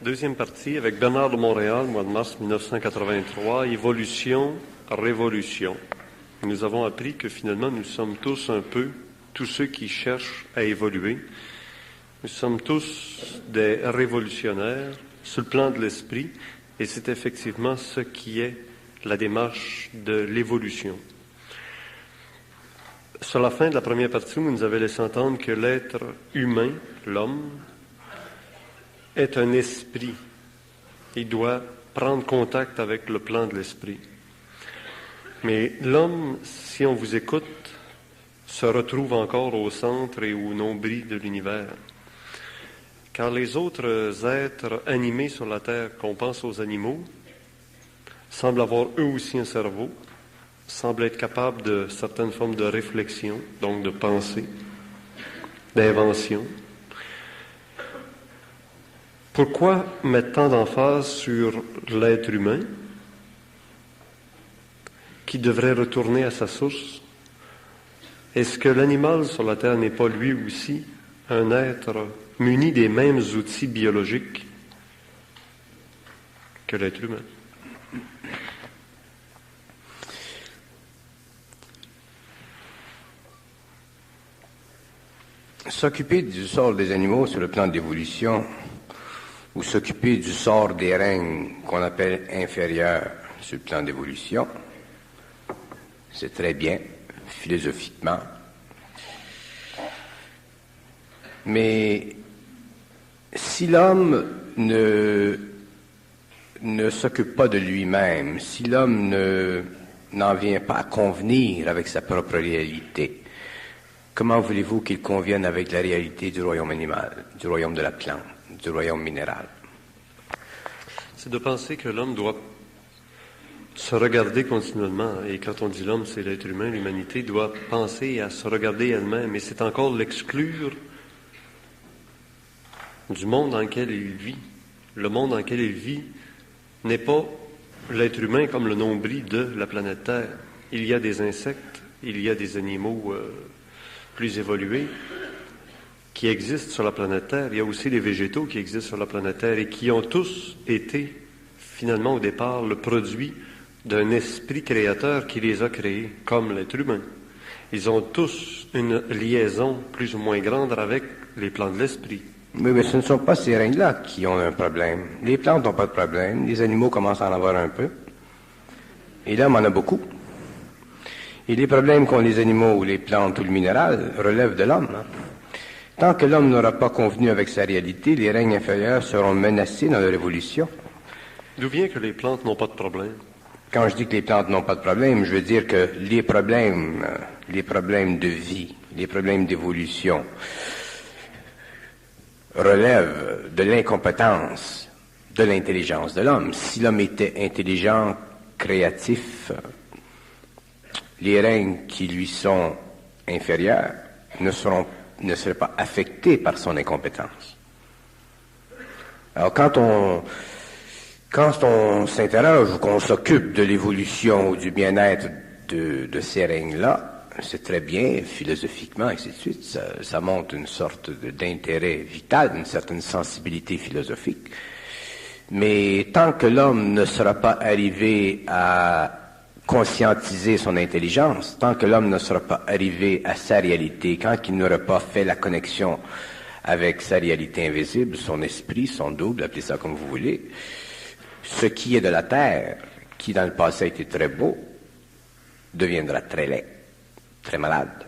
Deuxième partie avec Bernard de Montréal, mois de mars 1983, Évolution, Révolution. Nous avons appris que finalement nous sommes tous un peu, tous ceux qui cherchent à évoluer, nous sommes tous des révolutionnaires sur le plan de l'esprit et c'est effectivement ce qui est la démarche de l'évolution. Sur la fin de la première partie, vous nous avez laissé entendre que l'être humain, l'homme, est un esprit. Il doit prendre contact avec le plan de l'esprit. Mais l'homme, si on vous écoute, se retrouve encore au centre et au nombril de l'univers. Car les autres êtres animés sur la Terre, qu'on pense aux animaux, semblent avoir eux aussi un cerveau, semblent être capables de certaines formes de réflexion, donc de pensée, d'invention. Pourquoi mettre tant d'emphase sur l'être humain qui devrait retourner à sa source? Est-ce que l'animal sur la Terre n'est pas lui aussi un être muni des mêmes outils biologiques que l'être humain? S'occuper du sort des animaux sur le plan d'évolution ou s'occuper du sort des règnes qu'on appelle inférieurs sur le plan d'évolution, c'est très bien, philosophiquement. Mais si l'homme ne s'occupe pas de lui-même, si l'homme n'en vient pas à convenir avec sa propre réalité, comment voulez-vous qu'il convienne avec la réalité du royaume animal, du royaume de la plante, du royaume minéral? C'est de penser que l'homme doit se regarder continuellement. Et quand on dit l'homme, c'est l'être humain, l'humanité doit penser à se regarder elle-même. Et c'est encore l'exclure du monde dans lequel il vit. Le monde dans lequel il vit n'est pas l'être humain comme le nombril de la planète Terre. Il y a des insectes, il y a des animaux plus évolués qui existent sur la planète Terre. Il y a aussi des végétaux qui existent sur la planète Terre et qui ont tous été, finalement, au départ, le produit d'un esprit créateur qui les a créés, comme l'être humain. Ils ont tous une liaison plus ou moins grande avec les plans de l'esprit. Oui, mais ce ne sont pas ces règnes-là qui ont un problème. Les plantes n'ont pas de problème, les animaux commencent à en avoir un peu, et l'homme en a beaucoup. Et les problèmes qu'ont les animaux ou les plantes ou le minéral relèvent de l'homme. Tant que l'homme n'aura pas convenu avec sa réalité, les règnes inférieurs seront menacés dans leur évolution. D'où vient que les plantes n'ont pas de problème? Quand je dis que les plantes n'ont pas de problème, je veux dire que les problèmes de vie, les problèmes d'évolution relèvent de l'incompétence, de l'intelligence de l'homme. Si l'homme était intelligent, créatif, les règnes qui lui sont inférieurs ne seraient pas affectés par son incompétence. Alors quand on s'interroge ou qu'on s'occupe de l'évolution ou du bien-être de ces règnes-là, c'est très bien, philosophiquement, et ainsi de suite, ça montre une sorte d'intérêt vital, une certaine sensibilité philosophique. Mais tant que l'homme ne sera pas arrivé à conscientiser son intelligence, tant que l'homme ne sera pas arrivé à sa réalité, quand il n'aura pas fait la connexion avec sa réalité invisible, son esprit, son double, appelez ça comme vous voulez, ce qui est de la terre, qui dans le passé a été très beau, deviendra très laid, très malade.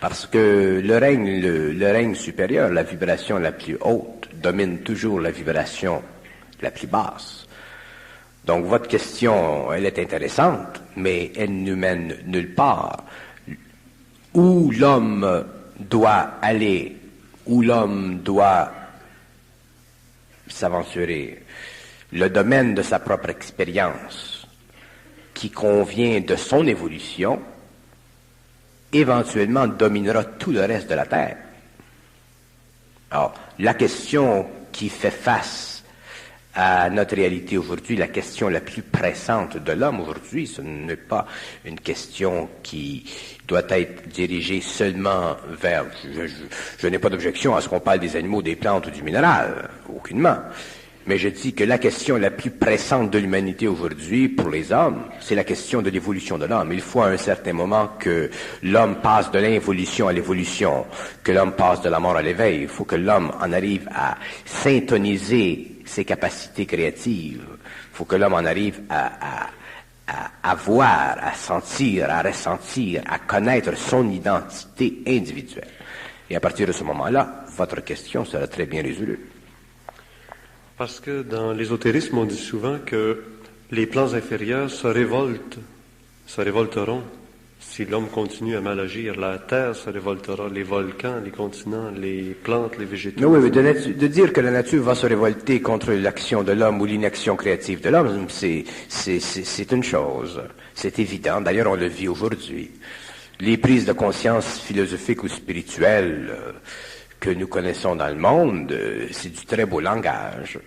Parce que le règne supérieur, la vibration la plus haute, domine toujours la vibration la plus basse. Donc votre question, elle est intéressante, mais elle ne mène nulle part. Où l'homme doit aller, où l'homme doit s'aventurer, le domaine de sa propre expérience, qui convient de son évolution, éventuellement dominera tout le reste de la Terre. Alors, la question qui fait face à notre réalité aujourd'hui, la question la plus pressante de l'homme aujourd'hui, ce n'est pas une question qui doit être dirigée seulement vers... Je n'ai pas d'objection à ce qu'on parle des animaux, des plantes ou du minéral, aucunement. Mais je dis que la question la plus pressante de l'humanité aujourd'hui pour les hommes, c'est la question de l'évolution de l'homme. Il faut à un certain moment que l'homme passe de l'involution à l'évolution, que l'homme passe de la mort à l'éveil. Il faut que l'homme en arrive à syntoniser ses capacités créatives. Il faut que l'homme en arrive à voir, à sentir, à ressentir, à connaître son identité individuelle. Et à partir de ce moment-là, votre question sera très bien résolue. Parce que dans l'ésotérisme, on dit souvent que les plans inférieurs se révolteront si l'homme continue à mal agir. La terre se révoltera, les volcans, les continents, les plantes, les végétaux. Oui, mais de dire que la nature va se révolter contre l'action de l'homme ou l'inaction créative de l'homme, c'est une chose. C'est évident. D'ailleurs, on le vit aujourd'hui. Les prises de conscience philosophiques ou spirituelles que nous connaissons dans le monde, c'est du très beau langage.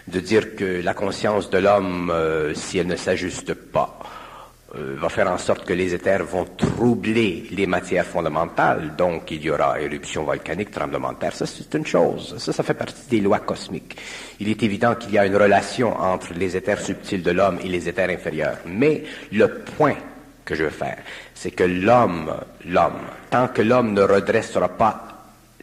De dire que la conscience de l'homme, si elle ne s'ajuste pas, va faire en sorte que les éthers vont troubler les matières fondamentales, donc il y aura éruption volcanique, tremblement de terre, ça c'est une chose, ça fait partie des lois cosmiques. Il est évident qu'il y a une relation entre les éthers subtils de l'homme et les éthers inférieurs, mais le point que je veux faire, c'est que l'homme, tant que l'homme ne redressera pas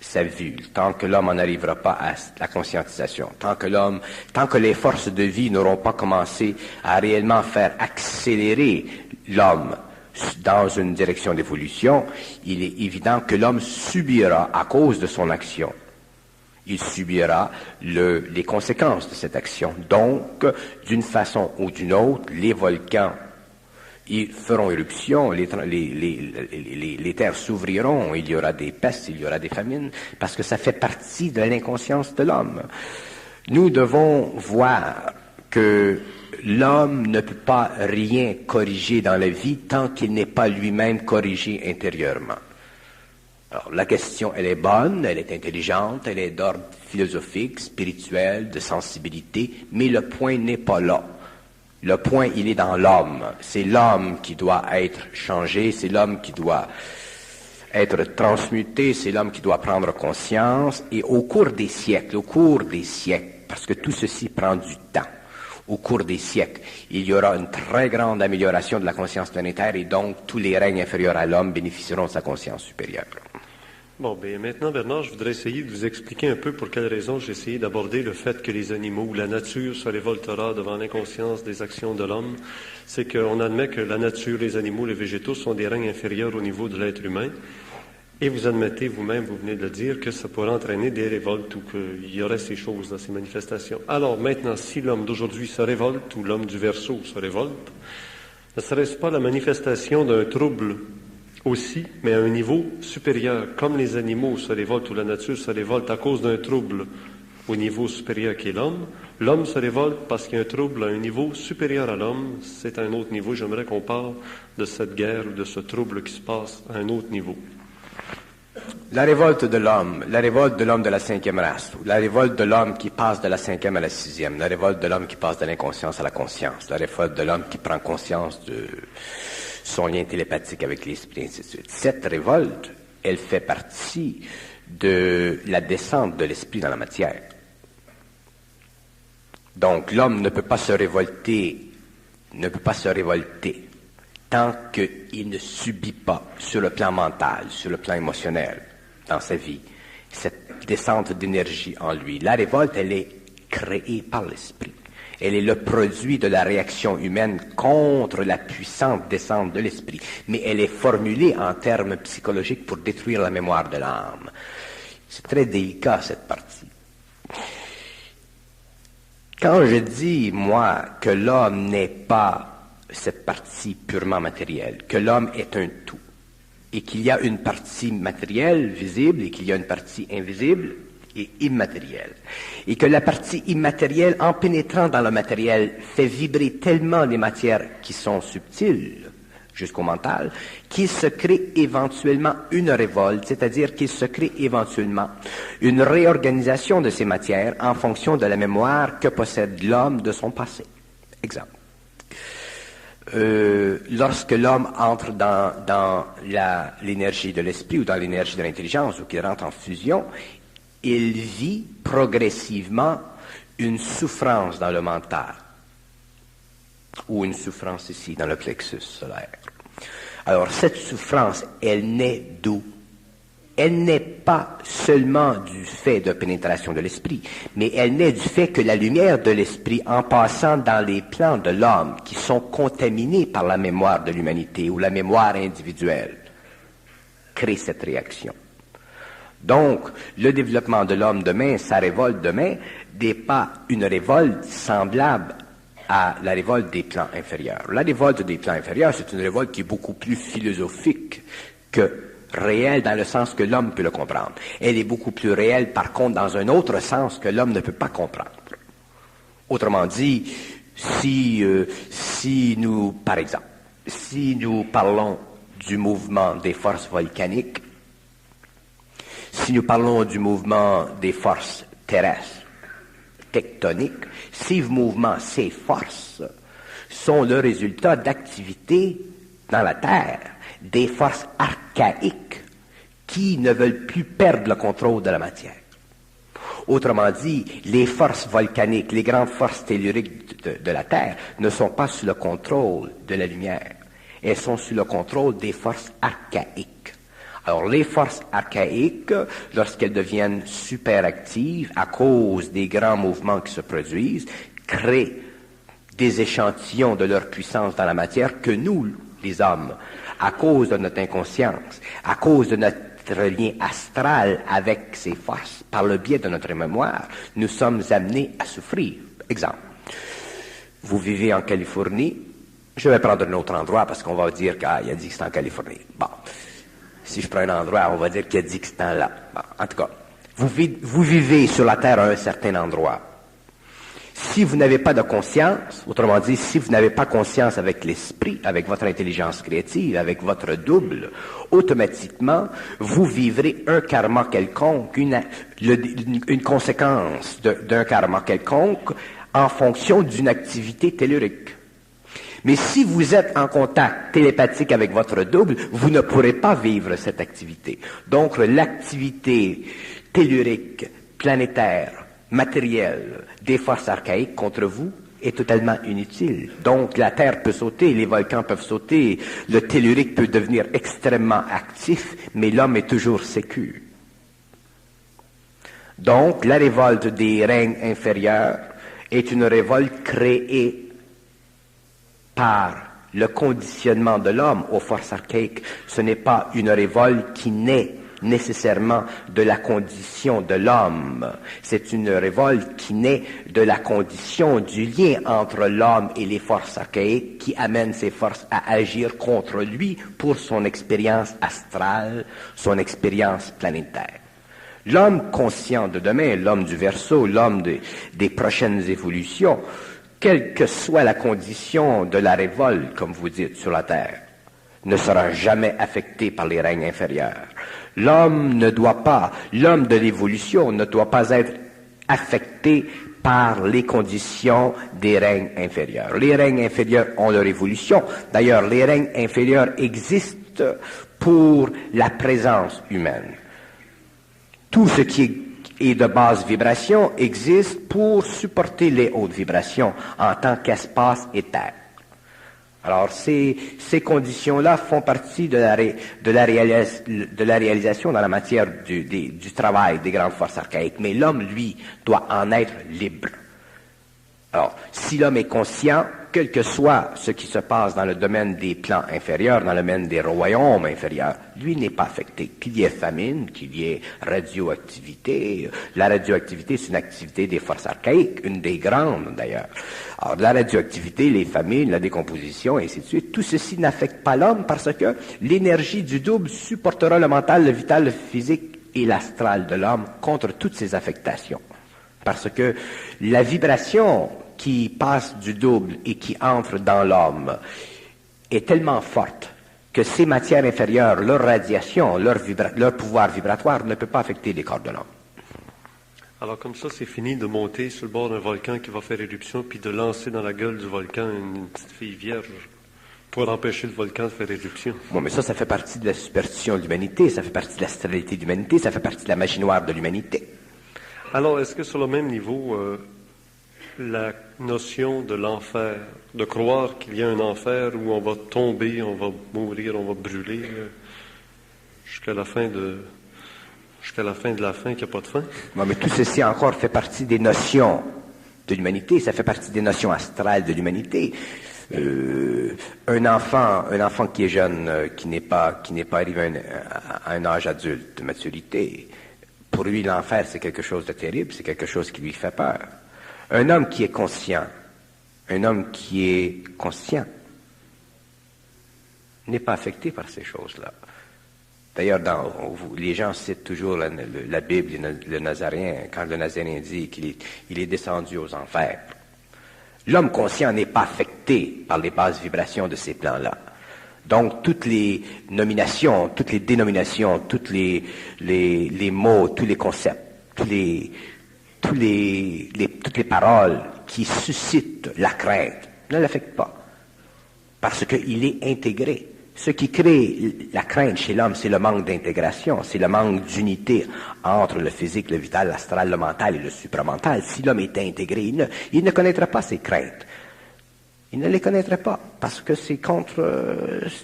sa vue, tant que l'homme n'arrivera pas à la conscientisation, tant que les forces de vie n'auront pas commencé à réellement faire accélérer l'homme dans une direction d'évolution, il est évident que l'homme subira, à cause de son action, il subira les conséquences de cette action. Donc, d'une façon ou d'une autre, les volcans ils feront éruption, les terres s'ouvriront, il y aura des pestes, il y aura des famines, parce que ça fait partie de l'inconscience de l'homme. Nous devons voir que l'homme ne peut pas rien corriger dans la vie tant qu'il n'est pas lui-même corrigé intérieurement. Alors, la question, elle est bonne, elle est intelligente, elle est d'ordre philosophique, spirituel, de sensibilité, mais le point n'est pas là. Le point, il est dans l'homme. C'est l'homme qui doit être changé, c'est l'homme qui doit être transmuté, c'est l'homme qui doit prendre conscience. Et au cours des siècles, parce que tout ceci prend du temps, au cours des siècles, il y aura une très grande amélioration de la conscience planétaire et donc tous les règnes inférieurs à l'homme bénéficieront de sa conscience supérieure. Bon, bien maintenant, Bernard, je voudrais essayer de vous expliquer un peu pour quelles raisons j'ai essayé d'aborder le fait que les animaux ou la nature se révoltera devant l'inconscience des actions de l'homme. C'est qu'on admet que la nature, les animaux, les végétaux sont des règnes inférieurs au niveau de l'être humain. Et vous admettez vous-même, vous venez de le dire, que ça pourrait entraîner des révoltes ou qu'il y aurait ces choses, ces manifestations. Alors maintenant, si l'homme d'aujourd'hui se révolte ou l'homme du Verseau se révolte, ne serait-ce pas la manifestation d'un trouble aussi, mais à un niveau supérieur, comme les animaux se révoltent ou la nature se révolte à cause d'un trouble au niveau supérieur qui est l'homme se révolte parce qu'il y a un trouble à un niveau supérieur à l'homme, c'est à un autre niveau. J'aimerais qu'on parle de cette guerre ou de ce trouble qui se passe à un autre niveau. La révolte de l'homme de la 5e race, la révolte de l'homme qui passe de la 5e à la 6e, la révolte de l'homme qui passe de l'inconscience à la conscience, la révolte de l'homme qui prend conscience de son lien télépathique avec l'esprit, ainsi de suite. Cette révolte, elle fait partie de la descente de l'esprit dans la matière. Donc, l'homme ne peut pas se révolter tant qu'il ne subit pas, sur le plan mental, sur le plan émotionnel, dans sa vie, cette descente d'énergie en lui. La révolte, elle est créée par l'esprit. Elle est le produit de la réaction humaine contre la puissante descente de l'esprit. Mais elle est formulée en termes psychologiques pour détruire la mémoire de l'âme. C'est très délicat, cette partie. Quand je dis, moi, que l'homme n'est pas cette partie purement matérielle, que l'homme est un tout, et qu'il y a une partie matérielle, visible, et qu'il y a une partie invisible, et immatérielle. Et que la partie immatérielle, en pénétrant dans le matériel, fait vibrer tellement les matières qui sont subtiles. jusqu'au mental, qu'il se crée éventuellement une révolte, c'est-à-dire qu'il se crée éventuellement une réorganisation de ces matières en fonction de la mémoire que possède l'homme de son passé. Exemple. Lorsque l'homme entre dans l'énergie de l'esprit ou dans l'énergie de l'intelligence ou qu'il rentre en fusion, il vit progressivement une souffrance dans le mental ou une souffrance ici dans le plexus solaire. Alors cette souffrance, elle naît d'où? Elle n'est pas seulement du fait de pénétration de l'esprit, mais elle naît du fait que la lumière de l'esprit, en passant dans les plans de l'homme qui sont contaminés par la mémoire de l'humanité ou la mémoire individuelle, crée cette réaction. Donc, le développement de l'homme demain, sa révolte demain, n'est pas une révolte semblable à la révolte des plans inférieurs. La révolte des plans inférieurs, c'est une révolte qui est beaucoup plus philosophique que réelle dans le sens que l'homme peut le comprendre. Elle est beaucoup plus réelle, par contre, dans un autre sens que l'homme ne peut pas comprendre. Autrement dit, si nous, par exemple, si nous parlons du mouvement des forces volcaniques, si nous parlons du mouvement des forces terrestres, tectoniques, ces mouvements, ces forces, sont le résultat d'activités dans la Terre, des forces archaïques qui ne veulent plus perdre le contrôle de la matière. Autrement dit, les forces volcaniques, les grandes forces telluriques de la Terre ne sont pas sous le contrôle de la lumière. Elles sont sous le contrôle des forces archaïques. Alors, les forces archaïques, lorsqu'elles deviennent superactives à cause des grands mouvements qui se produisent, créent des échantillons de leur puissance dans la matière que nous, les hommes, à cause de notre inconscience, à cause de notre lien astral avec ces forces, par le biais de notre mémoire, nous sommes amenés à souffrir. Exemple, vous vivez en Californie, je vais prendre un autre endroit parce qu'on va dire qu'il a dit que c'est en Californie. Bon, si je prends un endroit, on va dire qu'il a dit que c'est là. Bon, en tout cas, vous vivez sur la Terre à un certain endroit. Si vous n'avez pas de conscience, autrement dit, si vous n'avez pas conscience avec l'esprit, avec votre intelligence créative, avec votre double, automatiquement, vous vivrez un karma quelconque, une conséquence d'un karma quelconque en fonction d'une activité tellurique. Mais si vous êtes en contact télépathique avec votre double, vous ne pourrez pas vivre cette activité. Donc, l'activité tellurique, planétaire, matérielle des forces archaïques contre vous est totalement inutile. Donc, la Terre peut sauter, les volcans peuvent sauter, le tellurique peut devenir extrêmement actif, mais l'homme est toujours sécure. Donc, la révolte des règnes inférieurs est une révolte créée par le conditionnement de l'homme aux forces archaïques. Ce n'est pas une révolte qui naît nécessairement de la condition de l'homme. C'est une révolte qui naît de la condition du lien entre l'homme et les forces archaïques qui amène ces forces à agir contre lui pour son expérience astrale, son expérience planétaire. L'homme conscient de demain, l'homme du Verseau, l'homme des prochaines évolutions, quelle que soit la condition de la révolte, comme vous dites, sur la Terre, ne sera jamais affecté par les règnes inférieurs. L'homme de l'évolution ne doit pas être affecté par les conditions des règnes inférieurs. Les règnes inférieurs ont leur évolution. D'ailleurs, les règnes inférieurs existent pour la présence humaine. Tout ce qui est de basse vibration existe pour supporter les hautes vibrations en tant qu'espace et terre. Alors, ces conditions-là font partie de la réalisation dans la matière du travail des grandes forces archaïques. Mais l'homme, lui, doit en être libre. Alors, si l'homme est conscient, quel que soit ce qui se passe dans le domaine des plans inférieurs, dans le domaine des royaumes inférieurs, lui n'est pas affecté. Qu'il y ait famine, qu'il y ait radioactivité. La radioactivité, c'est une activité des forces archaïques, une des grandes d'ailleurs. Alors, la radioactivité, les famines, la décomposition, et ainsi de suite, tout ceci n'affecte pas l'homme parce que l'énergie du double supportera le mental, le vital, le physique et l'astral de l'homme contre toutes ces affectations. Parce que la vibration qui passe du double et qui entre dans l'homme est tellement forte que ces matières inférieures, leur radiation, leur pouvoir vibratoire ne peut pas affecter les corps de l'homme. Alors comme ça, c'est fini de monter sur le bord d'un volcan qui va faire éruption, puis de lancer dans la gueule du volcan une petite fille vierge pour empêcher le volcan de faire éruption. Bon, mais ça fait partie de la superstition de l'humanité, ça fait partie de l'astralité de l'humanité, ça fait partie de la magie noire de l'humanité. Alors, est-ce que sur le même niveau, la notion de l'enfer, de croire qu'il y a un enfer où on va tomber, on va mourir, on va brûler jusqu'à la fin de la fin, qu'il n'y a pas de fin? Bon, mais tout ceci encore fait partie des notions de l'humanité, ça fait partie des notions astrales de l'humanité. Un enfant qui est jeune, qui n'est pas arrivé à un âge adulte de maturité, pour lui l'enfer c'est quelque chose de terrible, c'est quelque chose qui lui fait peur. Un homme qui est conscient n'est pas affecté par ces choses-là. D'ailleurs, les gens citent toujours la Bible, le Nazaréen, quand le Nazaréen dit qu'il est descendu aux enfers. L'homme conscient n'est pas affecté par les basses vibrations de ces plans-là. Donc, toutes les nominations, toutes les dénominations, tous les mots, tous les concepts, toutes les paroles qui suscitent la crainte ne l'affectent pas. Parce qu'il est intégré. Ce qui crée la crainte chez l'homme, c'est le manque d'intégration, c'est le manque d'unité entre le physique, le vital, l'astral, le mental et le supramental. Si l'homme était intégré, il ne connaîtrait pas ses craintes. Il ne les connaîtrait pas, parce que c'est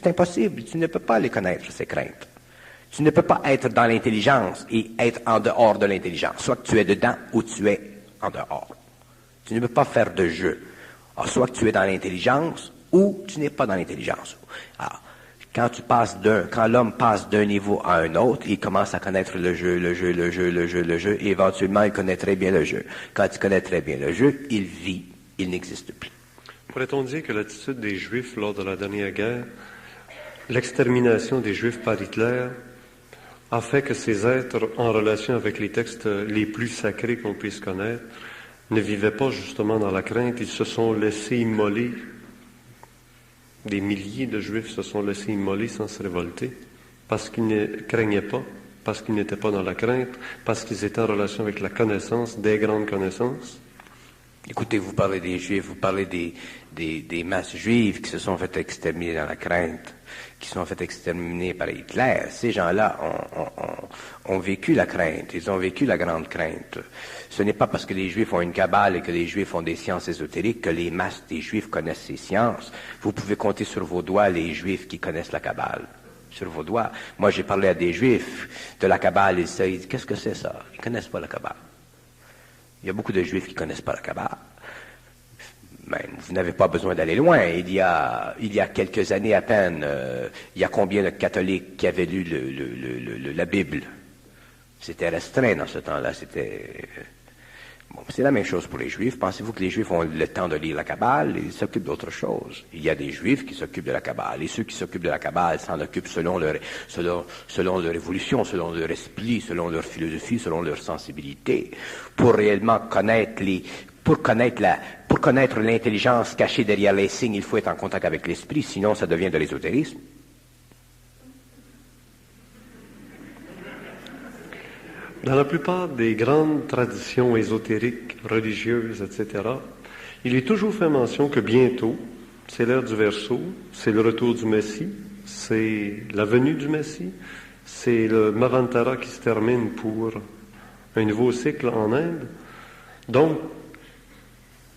impossible. Tu ne peux pas les connaître, ces craintes. Tu ne peux pas être dans l'intelligence et être en dehors de l'intelligence. Soit que tu es dedans ou tu es en dehors. Tu ne peux pas faire de jeu. Alors, soit que tu es dans l'intelligence ou tu n'es pas dans l'intelligence. Alors, quand l'homme passe d'un niveau à un autre, il commence à connaître le jeu, et éventuellement il connaît très bien le jeu. Quand il connaît très bien le jeu, il vit, il n'existe plus. Pourrait-on dire que l'attitude des Juifs lors de la dernière guerre, l'extermination des Juifs par Hitler, a fait que ces êtres, en relation avec les textes les plus sacrés qu'on puisse connaître, ne vivaient pas justement dans la crainte, ils se sont laissés immoler. Des milliers de Juifs se sont laissés immoler sans se révolter, parce qu'ils ne craignaient pas, parce qu'ils n'étaient pas dans la crainte, parce qu'ils étaient en relation avec la connaissance, des grandes connaissances. Écoutez, vous parlez des Juifs, vous parlez des masses juives qui se sont fait exterminer dans la crainte, qui se sont fait exterminer par Hitler. Ces gens-là ont vécu la crainte, ils ont vécu la grande crainte. Ce n'est pas parce que les Juifs ont une cabale et que les Juifs ont des sciences ésotériques que les masses des Juifs connaissent ces sciences. Vous pouvez compter sur vos doigts les Juifs qui connaissent la cabale. Sur vos doigts. Moi, j'ai parlé à des Juifs de la cabale, ils disent, qu'est-ce que c'est ça? Ils connaissent pas la cabale. Il y a beaucoup de Juifs qui ne connaissent pas la Kabbale. Mais vous n'avez pas besoin d'aller loin. Il y a quelques années à peine, il y a combien de catholiques qui avaient lu la Bible? C'était restreint dans ce temps-là. C'est la même chose pour les Juifs. Pensez-vous que les Juifs ont le temps de lire la Kabbale? Ils s'occupent d'autre chose. Il y a des Juifs qui s'occupent de la Kabbale. Et ceux qui s'occupent de la Kabbale s'en occupent selon leur évolution, selon leur esprit, selon leur philosophie, selon leur sensibilité. Pour réellement connaître pour connaître l'intelligence cachée derrière les signes, il faut être en contact avec l'esprit, sinon ça devient de l'ésotérisme. Dans la plupart des grandes traditions ésotériques, religieuses, etc., il est toujours fait mention que bientôt, c'est l'ère du Verseau, c'est le retour du Messie, c'est la venue du Messie, c'est le Mavantara qui se termine pour un nouveau cycle en Inde. Donc,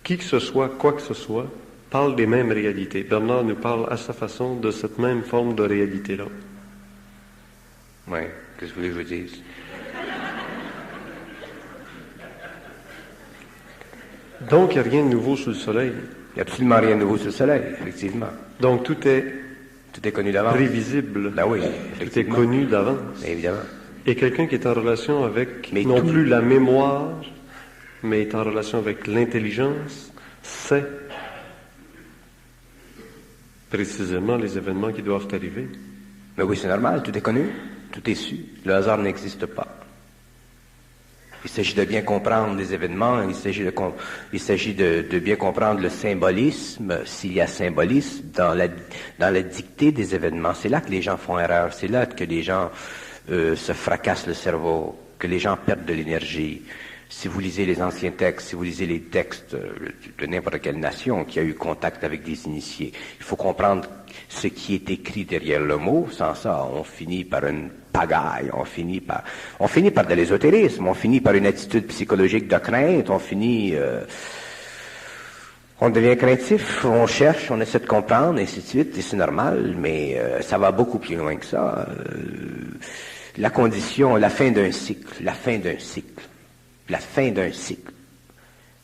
qui que ce soit, quoi que ce soit, parle des mêmes réalités. Bernard nous parle à sa façon de cette même forme de réalité-là. Oui, qu'est-ce que vous voulez que je vous dise? Donc, il n'y a rien de nouveau sous le soleil. Il n'y a absolument rien de nouveau sous le soleil, effectivement. Donc, tout est connu d'avance. Prévisible. Ben oui, tout est connu d'avance. Évidemment. Et quelqu'un qui est en relation avec non plus la mémoire, mais est en relation avec l'intelligence, sait précisément les événements qui doivent arriver. Mais oui, c'est normal, tout est connu, tout est su. Le hasard n'existe pas. Il s'agit de bien comprendre les événements, il s'agit de bien comprendre le symbolisme, s'il y a symbolisme, dans la dictée des événements. C'est là que les gens font erreur, c'est là que les gens se fracassent le cerveau, que les gens perdent de l'énergie. Si vous lisez les anciens textes, si vous lisez les textes de n'importe quelle nation qui a eu contact avec des initiés, il faut comprendre ce qui est écrit derrière le mot. Sans ça, on finit par une pagaille, on finit par de l'ésotérisme, on finit par une attitude psychologique de crainte, on devient craintif, on cherche, on essaie de comprendre, et ainsi de suite, et c'est normal, mais ça va beaucoup plus loin que ça. La condition, la fin d'un cycle,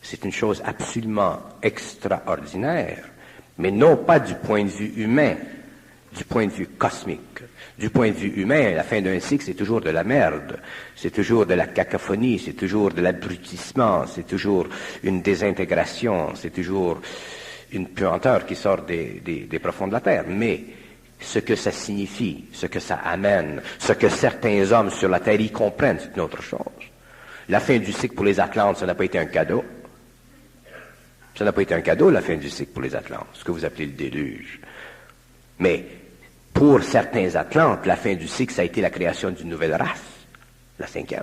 c'est une chose absolument extraordinaire, mais non pas du point de vue humain, du point de vue cosmique. Du point de vue humain, la fin d'un cycle, c'est toujours de la merde, c'est toujours de la cacophonie, c'est toujours de l'abrutissement, c'est toujours une désintégration, c'est toujours une puanteur qui sort des profonds de la terre. Mais ce que ça signifie, ce que ça amène, ce que certains hommes sur la terre y comprennent, c'est une autre chose. La fin du cycle pour les Atlantes, ça n'a pas été un cadeau. Ça n'a pas été un cadeau, la fin du cycle pour les Atlantes, ce que vous appelez le déluge. Mais pour certains Atlantes, la fin du cycle, ça a été la création d'une nouvelle race, la 5e.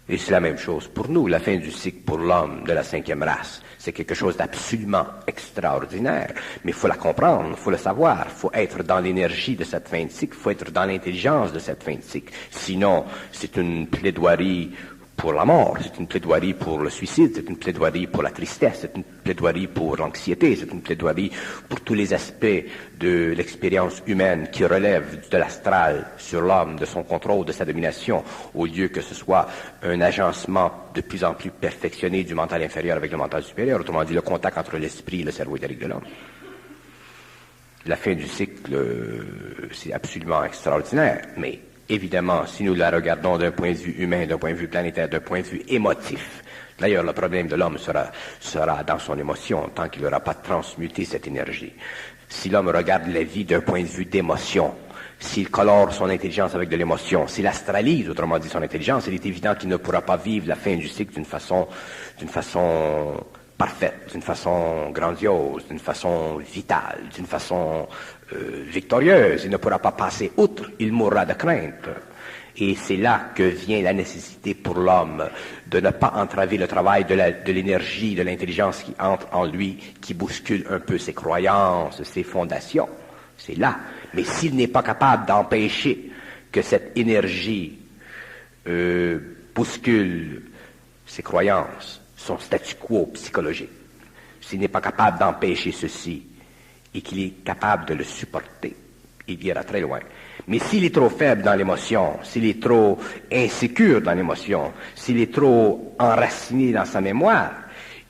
Et c'est la même chose pour nous. La fin du cycle pour l'homme de la 5e race, c'est quelque chose d'absolument extraordinaire. Mais il faut la comprendre, il faut le savoir, il faut être dans l'énergie de cette fin de cycle, il faut être dans l'intelligence de cette fin de cycle. Sinon, c'est une plaidoirie pour la mort, c'est une plaidoirie pour le suicide, c'est une plaidoirie pour la tristesse, c'est une plaidoirie pour l'anxiété, c'est une plaidoirie pour tous les aspects de l'expérience humaine qui relèvent de l'astral sur l'homme, de son contrôle, de sa domination, au lieu que ce soit un agencement de plus en plus perfectionné du mental inférieur avec le mental supérieur, autrement dit le contact entre l'esprit et le cerveau éthérique de l'homme. La fin du cycle, c'est absolument extraordinaire, mais évidemment, si nous la regardons d'un point de vue humain, d'un point de vue planétaire, d'un point de vue émotif, d'ailleurs, le problème de l'homme sera dans son émotion, tant qu'il n'aura pas transmuté cette énergie. Si l'homme regarde la vie d'un point de vue d'émotion, s'il colore son intelligence avec de l'émotion, s'il astralise, autrement dit, son intelligence, il est évident qu'il ne pourra pas vivre la fin du cycle d'une façon parfaite, d'une façon grandiose, d'une façon vitale, d'une façon victorieuse. Il ne pourra pas passer outre, il mourra de crainte. Et c'est là que vient la nécessité pour l'homme de ne pas entraver le travail de l'énergie, de l'intelligence qui entre en lui, qui bouscule un peu ses croyances, ses fondations. C'est là. Mais s'il n'est pas capable d'empêcher que cette énergie bouscule ses croyances, son statu quo psychologique, s'il n'est pas capable d'empêcher ceci, et qu'il est capable de le supporter, il ira très loin. Mais s'il est trop faible dans l'émotion, s'il est trop insécure dans l'émotion, s'il est trop enraciné dans sa mémoire,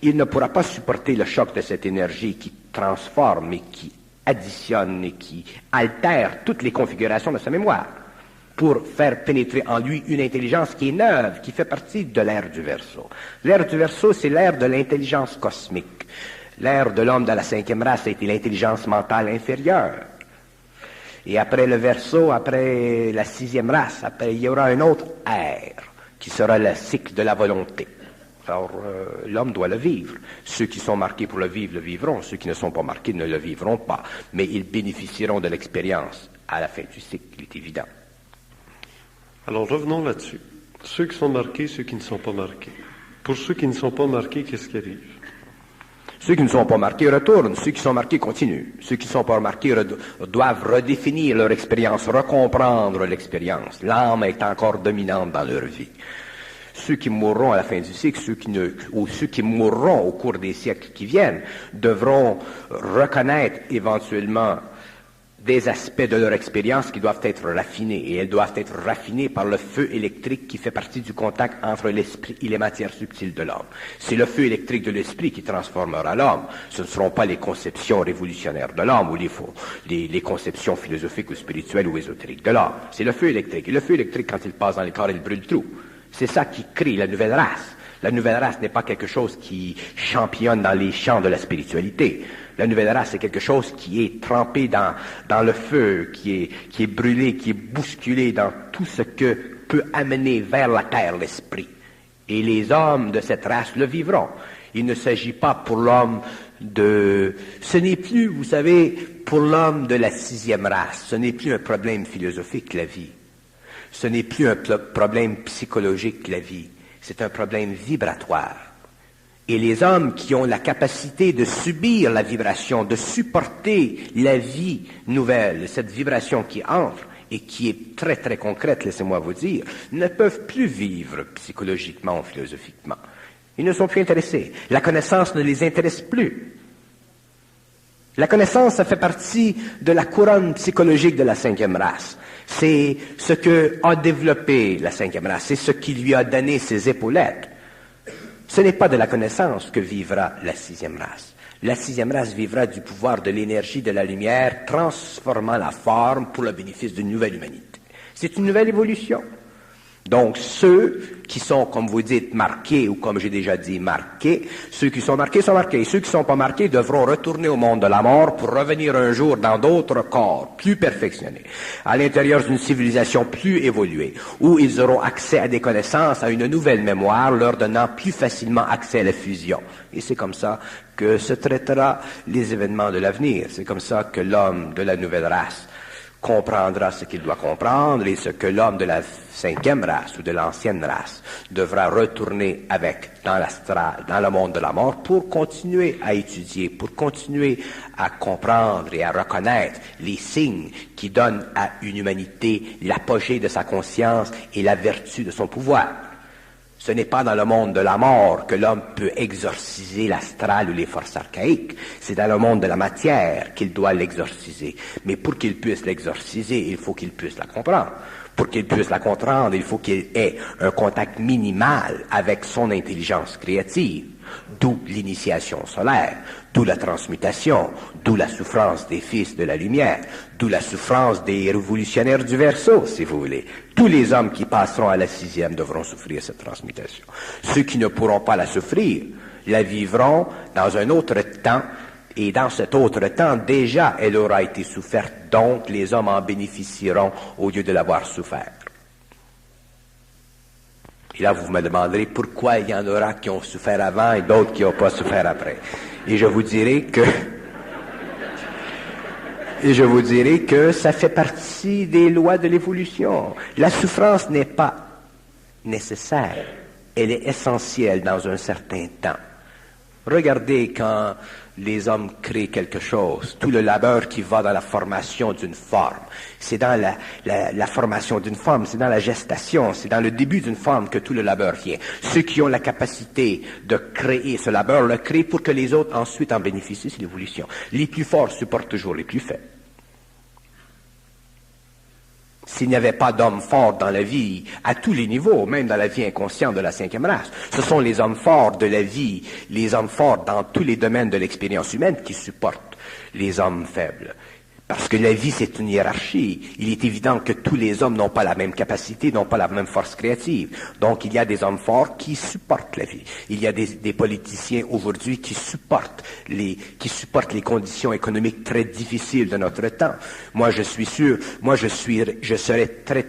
il ne pourra pas supporter le choc de cette énergie qui transforme et qui additionne et qui altère toutes les configurations de sa mémoire pour faire pénétrer en lui une intelligence qui est neuve, qui fait partie de l'ère du Verseau. L'ère du Verseau, c'est l'ère de l'intelligence cosmique. L'ère de l'homme de la 5e race a été l'intelligence mentale inférieure. Et après le Verseau, après la 6e race, après, il y aura une autre ère qui sera le cycle de la volonté. Alors, l'homme doit le vivre. Ceux qui sont marqués pour le vivre, le vivront. Ceux qui ne sont pas marqués ne le vivront pas. Mais ils bénéficieront de l'expérience à la fin du cycle, il est évident. Alors, revenons là-dessus. Ceux qui sont marqués, ceux qui ne sont pas marqués. Pour ceux qui ne sont pas marqués, qu'est-ce qui arrive? Ceux qui ne sont pas marqués retournent, ceux qui sont marqués continuent. Ceux qui ne sont pas marqués doivent redéfinir leur expérience, recomprendre l'expérience. L'âme est encore dominante dans leur vie. Ceux qui mourront à la fin du cycle, ceux qui mourront au cours des siècles qui viennent, devront reconnaître éventuellement des aspects de leur expérience qui doivent être raffinés, et elles doivent être raffinées par le feu électrique qui fait partie du contact entre l'esprit et les matières subtiles de l'homme. C'est le feu électrique de l'esprit qui transformera l'homme. Ce ne seront pas les conceptions révolutionnaires de l'homme ou les conceptions philosophiques ou spirituelles ou ésotériques de l'homme. C'est le feu électrique. Et le feu électrique, quand il passe dans les corps, il brûle tout. C'est ça qui crée la nouvelle race. La nouvelle race n'est pas quelque chose qui championne dans les champs de la spiritualité. La nouvelle race, c'est quelque chose qui est trempé dans le feu, qui est brûlé, qui est bousculé dans tout ce que peut amener vers la terre l'esprit. Et les hommes de cette race le vivront. Il ne s'agit pas pour l'homme de... Ce n'est plus, vous savez, pour l'homme de la 6e race, ce n'est plus un problème philosophique, la vie. Ce n'est plus un problème psychologique, la vie. C'est un problème vibratoire. Et les hommes qui ont la capacité de subir la vibration, de supporter la vie nouvelle, cette vibration qui entre et qui est très très concrète, laissez-moi vous dire, ne peuvent plus vivre psychologiquement ou philosophiquement. Ils ne sont plus intéressés. La connaissance ne les intéresse plus. La connaissance, ça fait partie de la couronne psychologique de la 5e race. C'est ce que a développé la 5e race. C'est ce qui lui a donné ses épaulettes. Ce n'est pas de la connaissance que vivra la 6e race. La 6e race vivra du pouvoir de l'énergie de la lumière, transformant la forme pour le bénéfice d'une nouvelle humanité. C'est une nouvelle évolution. Donc, ceux qui sont, comme vous dites, marqués, ou comme j'ai déjà dit, marqués, ceux qui sont marqués sont marqués. Ceux qui ne sont pas marqués devront retourner au monde de la mort pour revenir un jour dans d'autres corps plus perfectionnés, à l'intérieur d'une civilisation plus évoluée, où ils auront accès à des connaissances, à une nouvelle mémoire, leur donnant plus facilement accès à la fusion. Et c'est comme ça que se traitera les événements de l'avenir. C'est comme ça que l'homme de la nouvelle race comprendra ce qu'il doit comprendre et ce que l'homme de la 5e race ou de l'ancienne race devra retourner avec dans l'astral, dans le monde de la mort pour continuer à étudier, pour continuer à comprendre et à reconnaître les signes qui donnent à une humanité l'apogée de sa conscience et la vertu de son pouvoir. Ce n'est pas dans le monde de la mort que l'homme peut exorciser l'astral ou les forces archaïques. C'est dans le monde de la matière qu'il doit l'exorciser. Mais pour qu'il puisse l'exorciser, il faut qu'il puisse la comprendre. Pour qu'il puisse la comprendre, il faut qu'il ait un contact minimal avec son intelligence créative. D'où l'initiation solaire, d'où la transmutation, d'où la souffrance des fils de la lumière, d'où la souffrance des révolutionnaires du Verseau, si vous voulez. Tous les hommes qui passeront à la 6e devront souffrir cette transmutation. Ceux qui ne pourront pas la souffrir, la vivront dans un autre temps, et dans cet autre temps, déjà, elle aura été soufferte, donc les hommes en bénéficieront au lieu de l'avoir souffert. Et là, vous me demanderez pourquoi il y en aura qui ont souffert avant et d'autres qui n'ont pas souffert après. Et je vous dirai que ça fait partie des lois de l'évolution. La souffrance n'est pas nécessaire. Elle est essentielle dans un certain temps. Regardez quand les hommes créent quelque chose, tout le labeur qui va dans la formation d'une forme. C'est dans la formation d'une forme, c'est dans la gestation, c'est dans le début d'une forme que tout le labeur vient. Ceux qui ont la capacité de créer ce labeur le créent pour que les autres ensuite en bénéficient, c'est l'évolution. Les plus forts supportent toujours les plus faibles. S'il n'y avait pas d'hommes forts dans la vie, à tous les niveaux, même dans la vie inconsciente de la 5e race, ce sont les hommes forts de la vie, les hommes forts dans tous les domaines de l'expérience humaine qui supportent les hommes faibles. Parce que la vie, c'est une hiérarchie. Il est évident que tous les hommes n'ont pas la même capacité, n'ont pas la même force créative. Donc, il y a des hommes forts qui supportent la vie. Il y a des politiciens aujourd'hui qui supportent les conditions économiques très difficiles de notre temps. Moi, je suis sûr, je serais très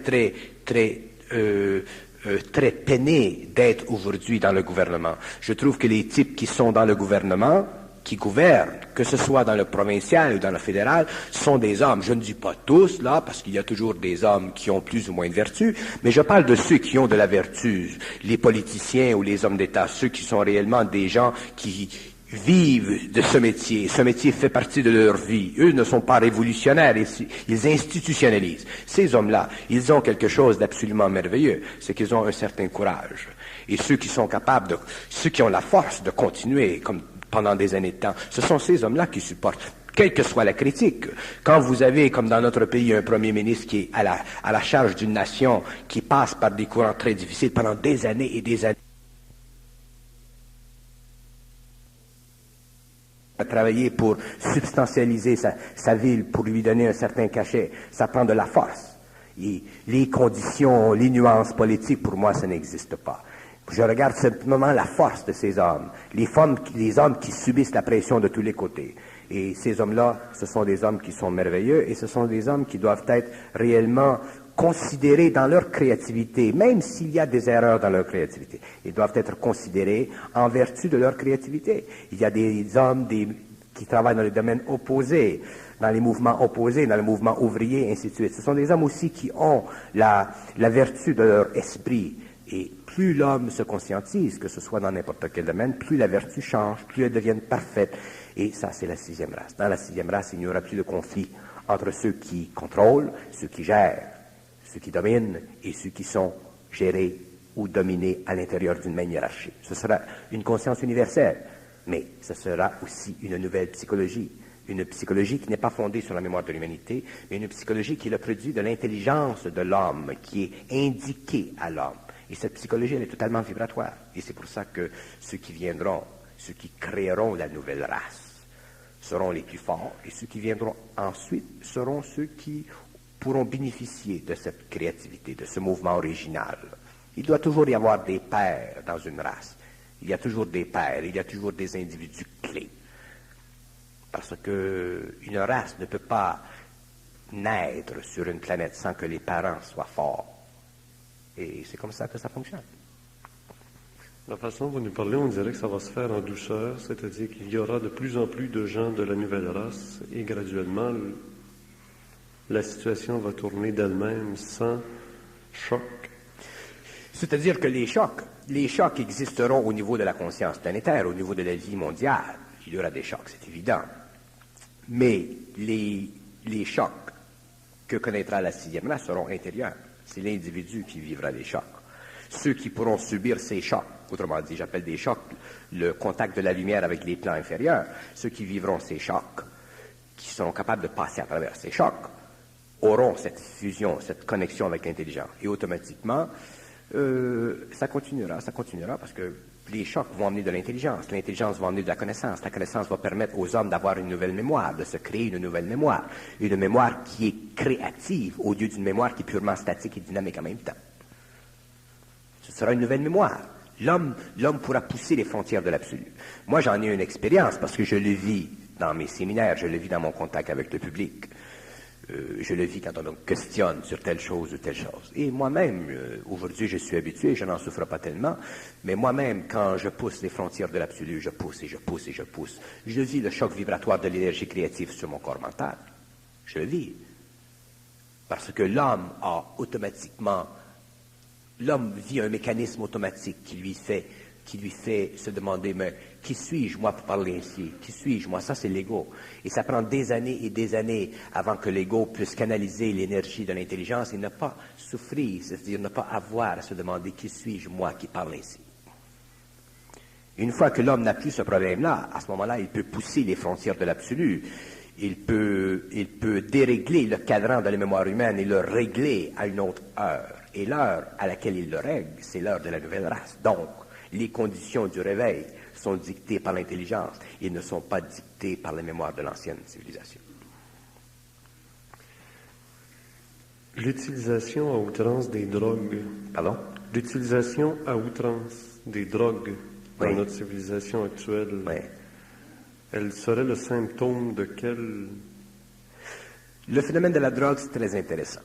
peiné d'être aujourd'hui dans le gouvernement. Je trouve que les types qui sont dans le gouvernement, qui gouvernent, que ce soit dans le provincial ou dans le fédéral, sont des hommes. Je ne dis pas tous, là, parce qu'il y a toujours des hommes qui ont plus ou moins de vertu, mais je parle de ceux qui ont de la vertu, les politiciens ou les hommes d'État, ceux qui sont réellement des gens qui vivent de ce métier. Ce métier fait partie de leur vie. Eux ne sont pas révolutionnaires, ils institutionnalisent. Ces hommes-là, ils ont quelque chose d'absolument merveilleux, c'est qu'ils ont un certain courage. Et ceux qui sont capables ceux qui ont la force de continuer, comme pendant des années de temps, ce sont ces hommes-là qui supportent, quelle que soit la critique. Quand vous avez, comme dans notre pays, un premier ministre qui est à la charge d'une nation, qui passe par des courants très difficiles pendant des années et des années, à travailler pour substantialiser sa ville, pour lui donner un certain cachet, ça prend de la force. Et les conditions, les nuances politiques, pour moi, ça n'existe pas. Je regarde simplement la force de ces hommes, les hommes qui subissent la pression de tous les côtés. Et ces hommes-là, ce sont des hommes qui sont merveilleux et ce sont des hommes qui doivent être réellement considérés dans leur créativité, même s'il y a des erreurs dans leur créativité. Ils doivent être considérés en vertu de leur créativité. Il y a des hommes qui travaillent dans les domaines opposés, dans les mouvements opposés, dans le mouvement ouvrier, et ainsi de suite. Ce sont des hommes aussi qui ont la vertu de leur esprit. Et plus l'homme se conscientise, que ce soit dans n'importe quel domaine, plus la vertu change, plus elle devient parfaite. Et ça, c'est la sixième race. Dans la sixième race, il n'y aura plus de conflit entre ceux qui contrôlent, ceux qui gèrent, ceux qui dominent et ceux qui sont gérés ou dominés à l'intérieur d'une même hiérarchie. Ce sera une conscience universelle, mais ce sera aussi une nouvelle psychologie. Une psychologie qui n'est pas fondée sur la mémoire de l'humanité, mais une psychologie qui est le produit de l'intelligence de l'homme, qui est indiquée à l'homme. Et cette psychologie, elle est totalement vibratoire. Et c'est pour ça que ceux qui viendront, ceux qui créeront la nouvelle race, seront les plus forts, et ceux qui viendront ensuite seront ceux qui pourront bénéficier de cette créativité, de ce mouvement original. Il doit toujours y avoir des pères dans une race. Il y a toujours des pères, il y a toujours des individus clés. Parce qu'une race ne peut pas naître sur une planète sans que les parents soient forts. Et c'est comme ça que ça fonctionne. La façon dont vous nous parlez, on dirait que ça va se faire en douceur, c'est-à-dire qu'il y aura de plus en plus de gens de la nouvelle race et graduellement, la situation va tourner d'elle-même sans choc. C'est-à-dire que les chocs existeront au niveau de la conscience planétaire, au niveau de la vie mondiale. Il y aura des chocs, c'est évident. Mais les chocs que connaîtra la sixième race seront intérieurs. C'est l'individu qui vivra les chocs. Ceux qui pourront subir ces chocs, autrement dit, j'appelle des chocs le contact de la lumière avec les plans inférieurs, ceux qui vivront ces chocs, qui seront capables de passer à travers ces chocs, auront cette fusion, cette connexion avec l'intelligence. Et automatiquement, ça continuera parce que les chocs vont amener de l'intelligence va amener de la connaissance va permettre aux hommes d'avoir une nouvelle mémoire, de se créer une nouvelle mémoire, une mémoire qui est créative au lieu d'une mémoire qui est purement statique et dynamique en même temps. Ce sera une nouvelle mémoire. L'homme pourra pousser les frontières de l'absolu. Moi, j'en ai une expérience parce que je le vis dans mes séminaires, je le vis dans mon contact avec le public. Je le vis quand on me questionne sur telle chose ou telle chose. Et moi-même, aujourd'hui, je suis habitué, je n'en souffre pas tellement, mais moi-même, quand je pousse les frontières de l'absolu, je pousse et je pousse et je pousse. Je vis le choc vibratoire de l'énergie créative sur mon corps mental. Je le vis. Parce que l'homme vit un mécanisme automatique qui lui fait se demander, mais qui suis-je, moi, pour parler ainsi? Qui suis-je, moi? Ça, c'est l'ego. Et ça prend des années et des années avant que l'ego puisse canaliser l'énergie de l'intelligence et ne pas souffrir, c'est-à-dire ne pas avoir à se demander qui suis-je, moi, qui parle ainsi. Une fois que l'homme n'a plus ce problème-là, à ce moment-là, il peut pousser les frontières de l'absolu. Il peut dérégler le cadran de la mémoire humaine et le régler à une autre heure. Et l'heure à laquelle il le règle, c'est l'heure de la nouvelle race. Donc, les conditions du réveil sont dictées par l'intelligence et ne sont pas dictées par la mémoire de l'ancienne civilisation. L'utilisation à outrance des drogues. Pardon? L'utilisation à outrance des drogues dans Oui. notre civilisation actuelle. Oui. Elle serait le symptôme de quel... Le phénomène de la drogue, c'est très intéressant.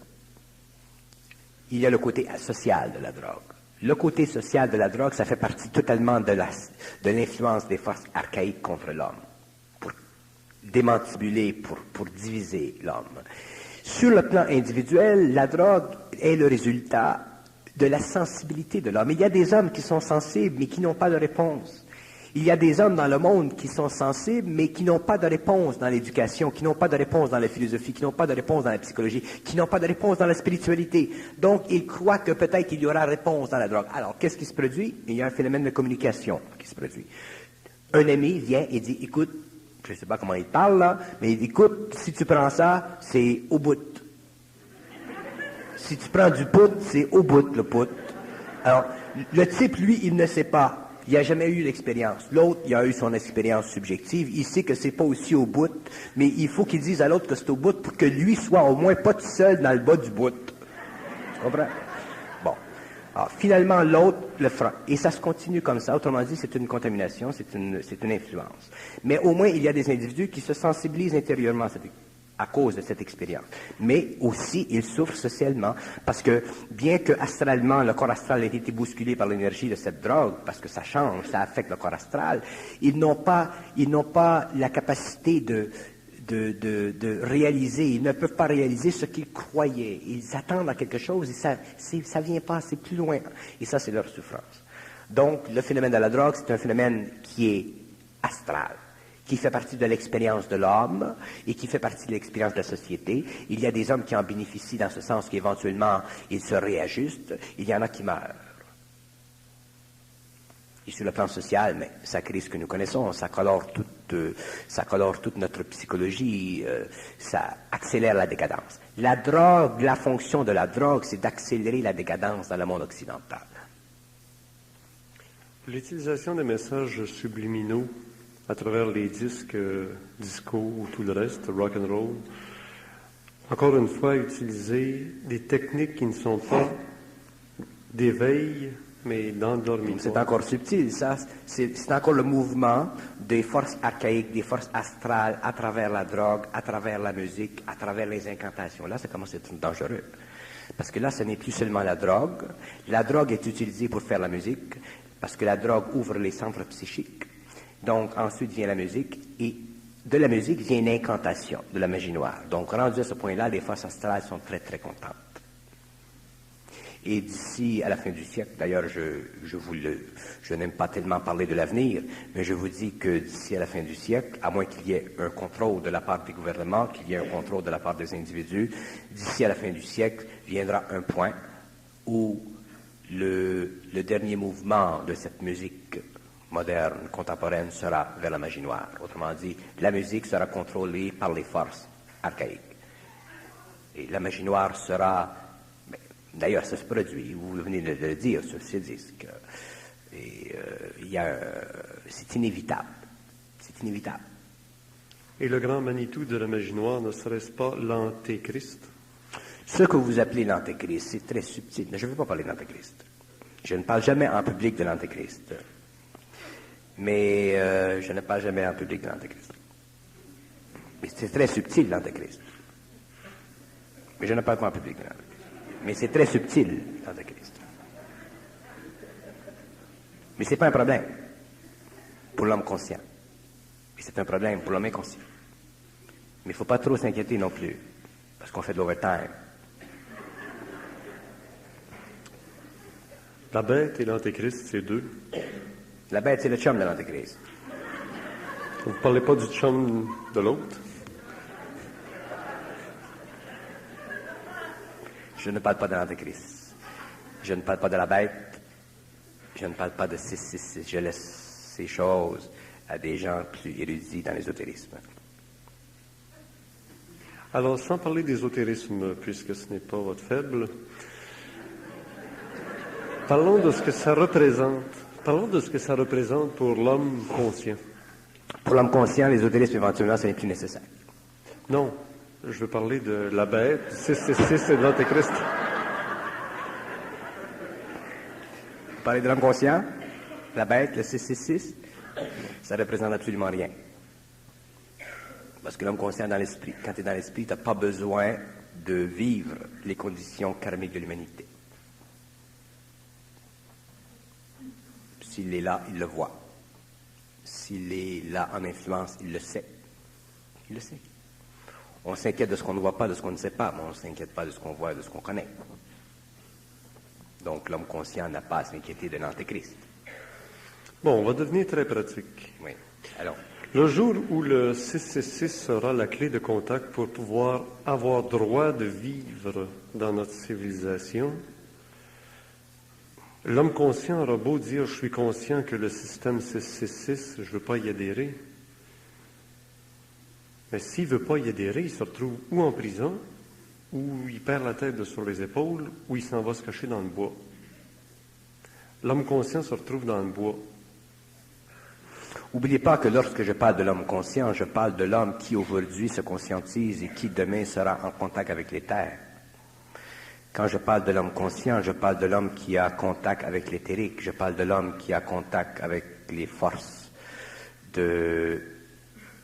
Il y a le côté social de la drogue. Le côté social de la drogue, ça fait partie totalement de l'influence des forces archaïques contre l'homme, pour démantibuler, pour diviser l'homme. Sur le plan individuel, la drogue est le résultat de la sensibilité de l'homme. Il y a des hommes qui sont sensibles, mais qui n'ont pas de réponse. Il y a des hommes dans le monde qui sont sensibles, mais qui n'ont pas de réponse dans l'éducation, qui n'ont pas de réponse dans la philosophie, qui n'ont pas de réponse dans la psychologie, qui n'ont pas de réponse dans la spiritualité. Donc, ils croient que peut-être il y aura réponse dans la drogue. Alors, qu'est-ce qui se produit? Il y a un phénomène de communication qui se produit. Un ami vient et dit, écoute, je ne sais pas comment il parle là, mais il dit, écoute, si tu prends ça, c'est au bout. Si tu prends du pout, c'est au bout, le pout. Alors, le type, lui, il ne sait pas. Il n'a jamais eu l'expérience. L'autre, il a eu son expérience subjective. Il sait que c'est pas aussi au bout, mais il faut qu'il dise à l'autre que c'est au bout pour que lui soit au moins pas tout seul dans le bas du bout. Tu comprends? Bon. Alors, finalement, l'autre le fera. Et ça se continue comme ça. Autrement dit, c'est une contamination, c'est une influence. Mais au moins, il y a des individus qui se sensibilisent intérieurement à cette à cause de cette expérience. Mais aussi, ils souffrent socialement, parce que bien que astralement, le corps astral ait été bousculé par l'énergie de cette drogue, parce que ça change, ça affecte le corps astral, ils n'ont pas la capacité de réaliser, ils ne peuvent pas réaliser ce qu'ils croyaient. Ils attendent à quelque chose et ça vient pas, c'est plus loin. Et ça, c'est leur souffrance. Donc, le phénomène de la drogue, c'est un phénomène qui est astral, qui fait partie de l'expérience de l'homme et qui fait partie de l'expérience de la société. Il y a des hommes qui en bénéficient dans ce sens qu'éventuellement, ils se réajustent. Il y en a qui meurent. Et sur le plan social, mais ça crée ce que nous connaissons, ça colore toute notre psychologie, ça accélère la décadence. La drogue, la fonction de la drogue, c'est d'accélérer la décadence dans le monde occidental. L'utilisation des messages subliminaux à travers les disques, disco ou tout le reste, rock and roll, encore une fois, utiliser des techniques qui ne sont pas d'éveil, mais d'endormissement. C'est encore subtil, ça. C'est encore le mouvement des forces archaïques, des forces astrales à travers la drogue, à travers la musique, à travers les incantations. Là, ça commence à être dangereux. Parce que là, ce n'est plus seulement la drogue. La drogue est utilisée pour faire la musique, parce que la drogue ouvre les centres psychiques. Donc, ensuite vient la musique, et de la musique vient une incantation de la magie noire. Donc, rendu à ce point-là, les forces astrales sont très, très contentes. Et d'ici à la fin du siècle, d'ailleurs, je n'aime pas tellement parler de l'avenir, mais je vous dis que d'ici à la fin du siècle, à moins qu'il y ait un contrôle de la part des gouvernements, qu'il y ait un contrôle de la part des individus, d'ici à la fin du siècle, viendra un point où le dernier mouvement de cette musique moderne, contemporaine, sera vers la magie noire. Autrement dit, la musique sera contrôlée par les forces archaïques. Et la magie noire sera... D'ailleurs, ça se produit, vous venez de le dire sur ce disque. Et c'est inévitable. C'est inévitable. Et le grand Manitou de la magie noire ne serait-ce pas l'Antéchrist? Ce que vous appelez l'Antéchrist, c'est très subtil. Mais je ne veux pas parler de l'Antéchrist. Je ne parle jamais en public de l'Antéchrist. Mais je ne parle jamais en public de l'Antéchrist. Mais c'est très subtil, l'Antéchrist. Mais je ne parle pas en public de l'Antéchrist. Mais c'est très subtil, l'Antéchrist. Mais ce n'est pas un problème pour l'homme conscient. Mais c'est un problème pour l'homme inconscient. Mais il ne faut pas trop s'inquiéter non plus, parce qu'on fait de l'overtime. La bête et l'Antéchrist, c'est deux. La bête, c'est le chum de l'Antéchrist. Vous ne parlez pas du chum de l'autre? Je ne parle pas de l'Antéchrist. Je ne parle pas de la bête. Je ne parle pas de 666. Je laisse ces choses à des gens plus érudits dans l'ésotérisme. Alors, sans parler d'ésotérisme, puisque ce n'est pas votre faible, parlons de ce que ça représente. Parlons de ce que ça représente pour l'homme conscient. Pour l'homme conscient, l'ésotérisme, éventuellement, ce n'est plus nécessaire. Non. Je veux parler de la bête, 666 et de l'Antéchrist. Vous parlez de l'homme conscient, la bête, le 666, ça ne représente absolument rien. Parce que l'homme conscient dans l'esprit, quand tu es dans l'esprit, tu n'as pas besoin de vivre les conditions karmiques de l'humanité. S'il est là, il le voit. S'il est là en influence, il le sait. Il le sait. On s'inquiète de ce qu'on ne voit pas, de ce qu'on ne sait pas, mais on ne s'inquiète pas de ce qu'on voit et de ce qu'on connaît. Donc l'homme conscient n'a pas à s'inquiéter de l'Antéchrist. Bon, on va devenir très pratique. Oui. Alors. Le jour où le 666 sera la clé de contact pour pouvoir avoir droit de vivre dans notre civilisation, l'homme conscient aura beau dire « je suis conscient que le système 666, je ne veux pas y adhérer ». Mais s'il ne veut pas y adhérer, il se retrouve ou en prison, ou il perd la tête de sur les épaules, ou il s'en va se cacher dans le bois. L'homme conscient se retrouve dans le bois. N'oubliez pas que lorsque je parle de l'homme conscient, je parle de l'homme qui aujourd'hui se conscientise et qui demain sera en contact avec les terres. Quand je parle de l'homme conscient, je parle de l'homme qui a contact avec l'éthérique, je parle de l'homme qui a contact avec les forces de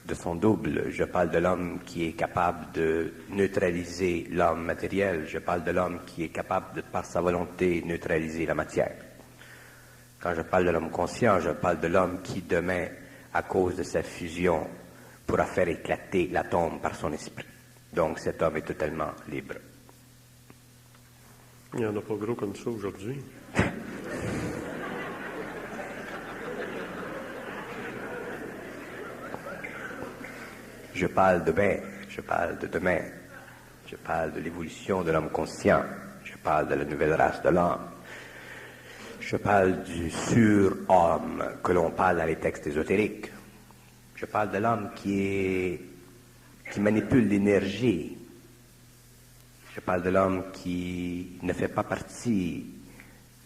de son double. Je parle de l'homme qui est capable de neutraliser l'homme matériel. Je parle de l'homme qui est capable de, par sa volonté, neutraliser la matière. Quand je parle de l'homme conscient, je parle de l'homme qui, demain, à cause de sa fusion, pourra faire éclater l'atome par son esprit. Donc cet homme est totalement libre. Il n'y en a pas gros comme ça aujourd'hui. Je parle demain, je parle de demain, je parle de l'évolution de l'homme conscient, je parle de la nouvelle race de l'homme, je parle du surhomme que l'on parle dans les textes ésotériques, je parle de l'homme qui manipule l'énergie, je parle de l'homme qui ne fait pas partie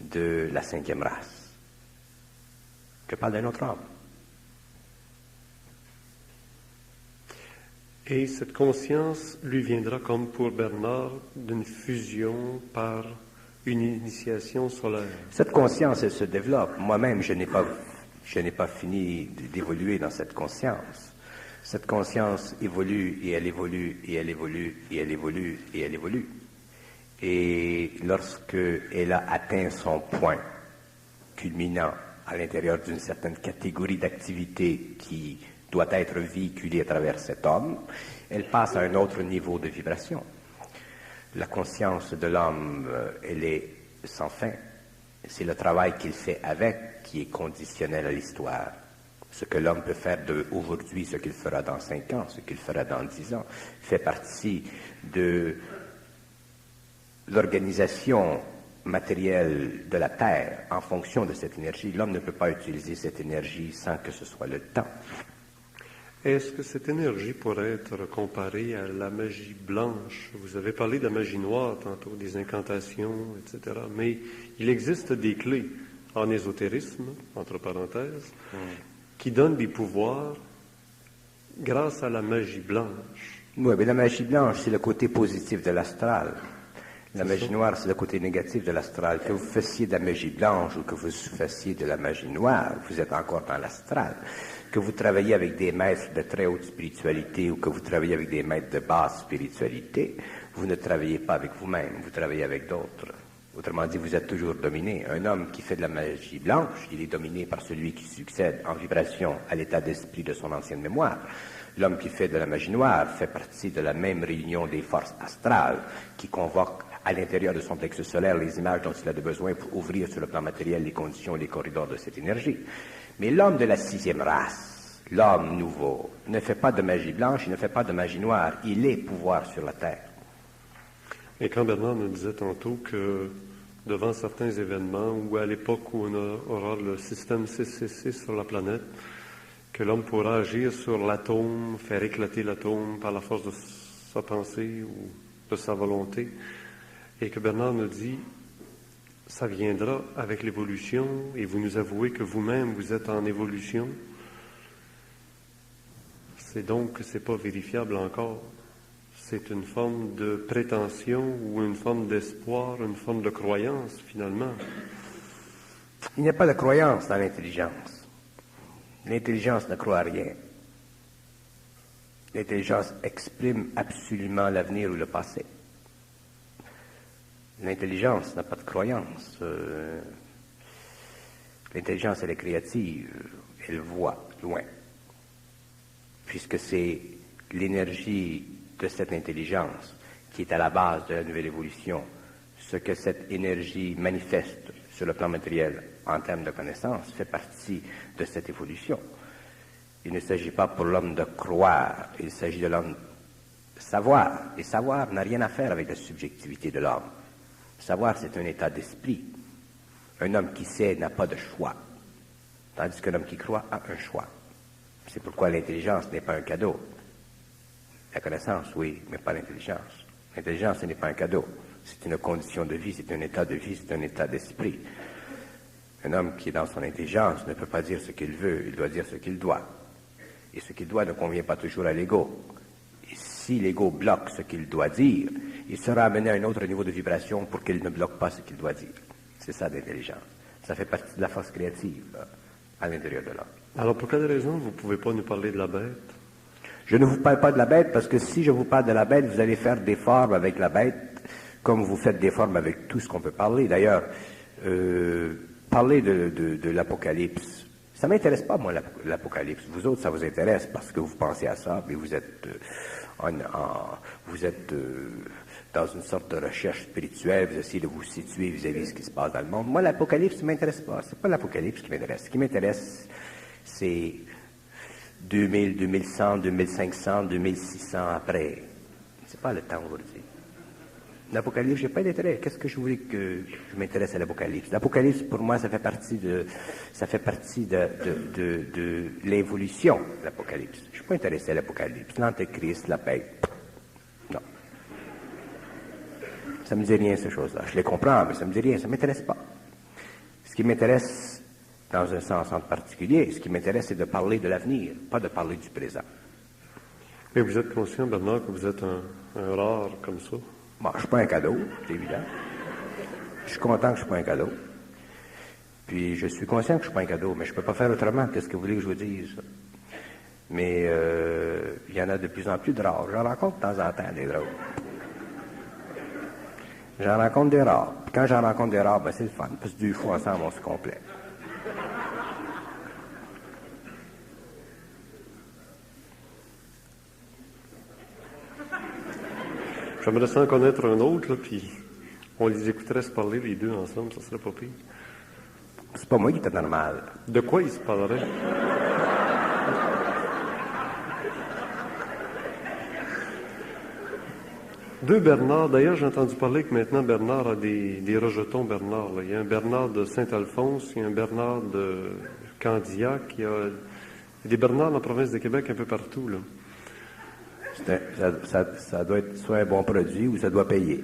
de la 5e race, je parle d'un autre homme. Et cette conscience lui viendra, comme pour Bernard, d'une fusion par une initiation solaire. Cette conscience, elle se développe. Moi-même, je n'ai pas fini d'évoluer dans cette conscience. Cette conscience évolue et elle évolue et elle évolue et elle évolue et elle évolue. Et lorsque elle a atteint son point culminant à l'intérieur d'une certaine catégorie d'activité qui doit être véhiculée à travers cet homme, elle passe à un autre niveau de vibration. La conscience de l'homme, elle est sans fin. C'est le travail qu'il fait avec qui est conditionnel à l'histoire. Ce que l'homme peut faire aujourd'hui, ce qu'il fera dans 5 ans, ce qu'il fera dans 10 ans, fait partie de l'organisation matérielle de la Terre en fonction de cette énergie. L'homme ne peut pas utiliser cette énergie sans que ce soit le temps. Est-ce que cette énergie pourrait être comparée à la magie blanche? Vous avez parlé de la magie noire tantôt, des incantations, etc. Mais il existe des clés en ésotérisme, entre parenthèses, qui donnent des pouvoirs grâce à la magie blanche. Oui, mais la magie blanche, c'est le côté positif de l'astral. La magie noire, c'est le côté négatif de l'astral. Que vous fassiez de la magie blanche ou que vous fassiez de la magie noire, vous êtes encore dans l'astral. Que vous travaillez avec des maîtres de très haute spiritualité ou que vous travaillez avec des maîtres de basse spiritualité, vous ne travaillez pas avec vous-même, vous travaillez avec d'autres. Autrement dit, vous êtes toujours dominé. Un homme qui fait de la magie blanche, il est dominé par celui qui succède en vibration à l'état d'esprit de son ancienne mémoire. L'homme qui fait de la magie noire fait partie de la même réunion des forces astrales qui convoquent à l'intérieur de son plexus solaire les images dont il a besoin pour ouvrir sur le plan matériel les conditions et les corridors de cette énergie. Mais l'homme de la 6e race, l'homme nouveau, ne fait pas de magie blanche, il ne fait pas de magie noire, il est pouvoir sur la terre. Et quand Bernard nous disait tantôt que devant certains événements, ou à l'époque où on aura le système 666 sur la planète, que l'homme pourra agir sur l'atome, faire éclater l'atome par la force de sa pensée ou de sa volonté, et que Bernard nous dit, ça viendra avec l'évolution, et vous nous avouez que vous-même, vous êtes en évolution. C'est donc que ce n'est pas vérifiable encore. C'est une forme de prétention ou une forme d'espoir, une forme de croyance, finalement. Il n'y a pas de croyance dans l'intelligence. L'intelligence ne croit à rien. L'intelligence exprime absolument l'avenir ou le passé. L'intelligence n'a pas de croyance. L'intelligence, elle est créative. Elle voit loin. Puisque c'est l'énergie de cette intelligence qui est à la base de la nouvelle évolution. Ce que cette énergie manifeste sur le plan matériel en termes de connaissance fait partie de cette évolution. Il ne s'agit pas pour l'homme de croire, il s'agit de l'homme de savoir. Et savoir n'a rien à faire avec la subjectivité de l'homme. Savoir, c'est un état d'esprit. Un homme qui sait n'a pas de choix, tandis qu'un homme qui croit a un choix. C'est pourquoi l'intelligence n'est pas un cadeau. La connaissance, oui, mais pas l'intelligence. L'intelligence, ce n'est pas un cadeau. C'est une condition de vie, c'est un état de vie, c'est un état d'esprit. Un homme qui est dans son intelligence ne peut pas dire ce qu'il veut, il doit dire ce qu'il doit. Et ce qu'il doit ne convient pas toujours à l'ego. Et si l'ego bloque ce qu'il doit dire, il sera amené à un autre niveau de vibration pour qu'il ne bloque pas ce qu'il doit dire. C'est ça l'intelligence. Ça fait partie de la force créative à l'intérieur de l'homme. Alors, pour quelle raison vous ne pouvez pas nous parler de la bête? Je ne vous parle pas de la bête parce que si je vous parle de la bête, vous allez faire des formes avec la bête comme vous faites des formes avec tout ce qu'on peut parler. D'ailleurs, parler de l'Apocalypse, ça m'intéresse pas, moi, l'Apocalypse. Vous autres, ça vous intéresse parce que vous pensez à ça, mais vous êtes dans une sorte de recherche spirituelle, vous essayez de vous situer vis-à-vis de ce qui se passe dans le monde. Moi, l'Apocalypse ne m'intéresse pas. C'est pas l'Apocalypse qui m'intéresse. Ce qui m'intéresse, c'est 2000, 2100, 2500, 2600 après. C'est pas le temps aujourd'hui. L'Apocalypse, j'ai pas d'intérêt. Qu'est-ce que je voulais que je m'intéresse à l'Apocalypse? L'Apocalypse, pour moi, ça fait partie de l'évolution de l'Apocalypse. Je suis pas intéressé à l'Apocalypse. L'Antéchrist, la paix. Non. Ça me dit rien, ces choses-là. Je les comprends, mais ça me dit rien. Ça m'intéresse pas. Ce qui m'intéresse, dans un sens en particulier, ce qui m'intéresse, c'est de parler de l'avenir, pas de parler du présent. Mais vous êtes conscient, Bernard, que vous êtes un rare comme ça? Bon, je ne suis pas un cadeau, c'est évident. Je suis content que je ne suis pas un cadeau. Puis, je suis conscient que je ne suis pas un cadeau, mais je ne peux pas faire autrement. Qu'est-ce que vous voulez que je vous dise? Mais il y en a de plus en plus de rares. J'en rencontre de temps en temps des drôles. J'en rencontre des rares. Puis quand j'en rencontre des rares, ben, c'est le fun. Parce que 2 fois ensemble, on se complète. J'aimerais ça en connaître un autre, là, puis on les écouterait se parler les deux ensemble, ça serait pas pire. C'est pas moi qui était normal. De quoi ils se parleraient? Deux Bernard. D'ailleurs, j'ai entendu parler que maintenant Bernard a des rejetons Bernard. Là. Il y a un Bernard de Saint-Alphonse, il y a un Bernard de Candiac, il y a des Bernards dans la province de Québec un peu partout, là. Ça doit être soit un bon produit ou ça doit payer.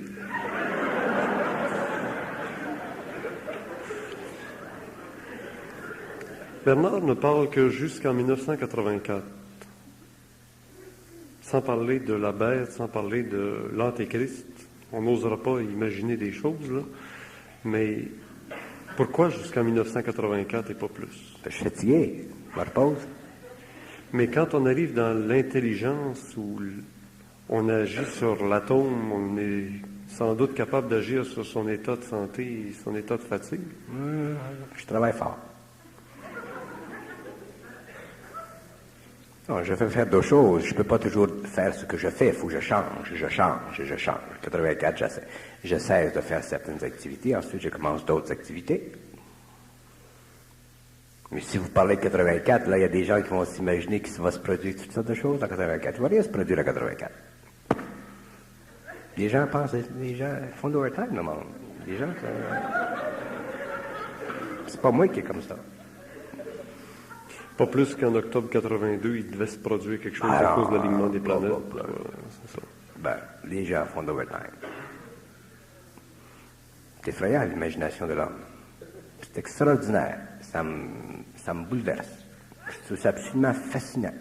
Bernard ne parle que jusqu'en 1984. Sans parler de la bête, sans parler de l'Antéchrist. On n'osera pas imaginer des choses, là. Mais pourquoi jusqu'en 1984 et pas plus? Je suis fatigué. Je me repose. Mais quand on arrive dans l'intelligence où on agit sur l'atome, on est sans doute capable d'agir sur son état de santé et son état de fatigue. Je travaille fort. Non, je fais faire d'autres choses. Je ne peux pas toujours faire ce que je fais. Il faut que je change. 84, je cesse de faire certaines activités. Ensuite, je commence d'autres activités. Mais si vous parlez de 84, là, il y a des gens qui vont s'imaginer qu'il va se produire toutes sortes de choses en 84. Il ne va rien se produire en 84. Les gens font d'overtime, le monde. Les gens, c'est pas moi qui est comme ça. Pas plus qu'en octobre 82, il devait se produire quelque chose à cause de l'alignement des planètes. C'est ça. Ben, les gens font d'overtime. C'est effrayant, l'imagination de l'homme. C'est extraordinaire. Ça me bouleverse. Je trouve ça absolument fascinant.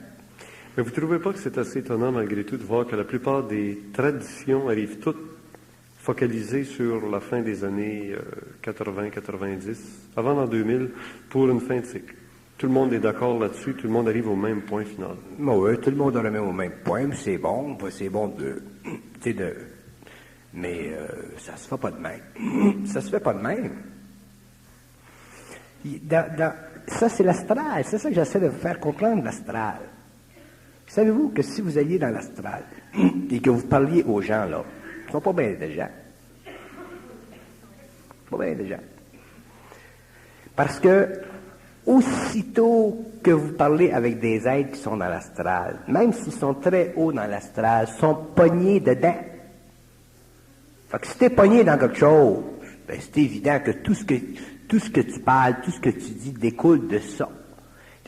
Mais vous ne trouvez pas que c'est assez étonnant, malgré tout, de voir que la plupart des traditions arrivent toutes focalisées sur la fin des années 80-90, avant l'an 2000, pour une fin de cycle? Tout le monde est d'accord là-dessus, tout le monde arrive au même point final. Oui, tout le monde arrive au même point, mais c'est bon mais ça se fait pas de même. Ça se fait pas de même. Ça, c'est l'astral. C'est ça que j'essaie de vous faire comprendre, l'astral. Savez-vous que si vous alliez dans l'astral et que vous parliez aux gens, là, ils ne sont pas bien des gens. Pas bien des gens. Parce que, aussitôt que vous parlez avec des êtres qui sont dans l'astral, même s'ils sont très hauts dans l'astral, sont pognés dedans. Fait que si t'es pogné dans quelque chose, ben c'est évident que tout ce que tu parles, tout ce que tu dis découle de ça.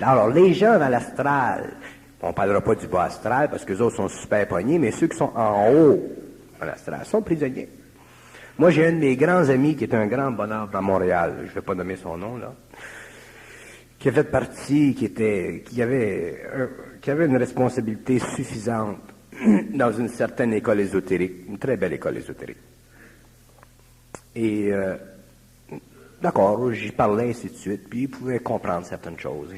Alors, les gens dans l'astral, on ne parlera pas du bas astral parce que les autres sont super pognés, mais ceux qui sont en haut dans l'astral sont prisonniers. Moi, j'ai un de mes grands amis qui est un grand bonheur dans Montréal, je ne vais pas nommer son nom, là, qui a fait partie, qui avait une responsabilité suffisante dans une certaine école ésotérique, une très belle école ésotérique. Et d'accord, j'y parlais, ainsi de suite, puis il pouvait comprendre certaines choses.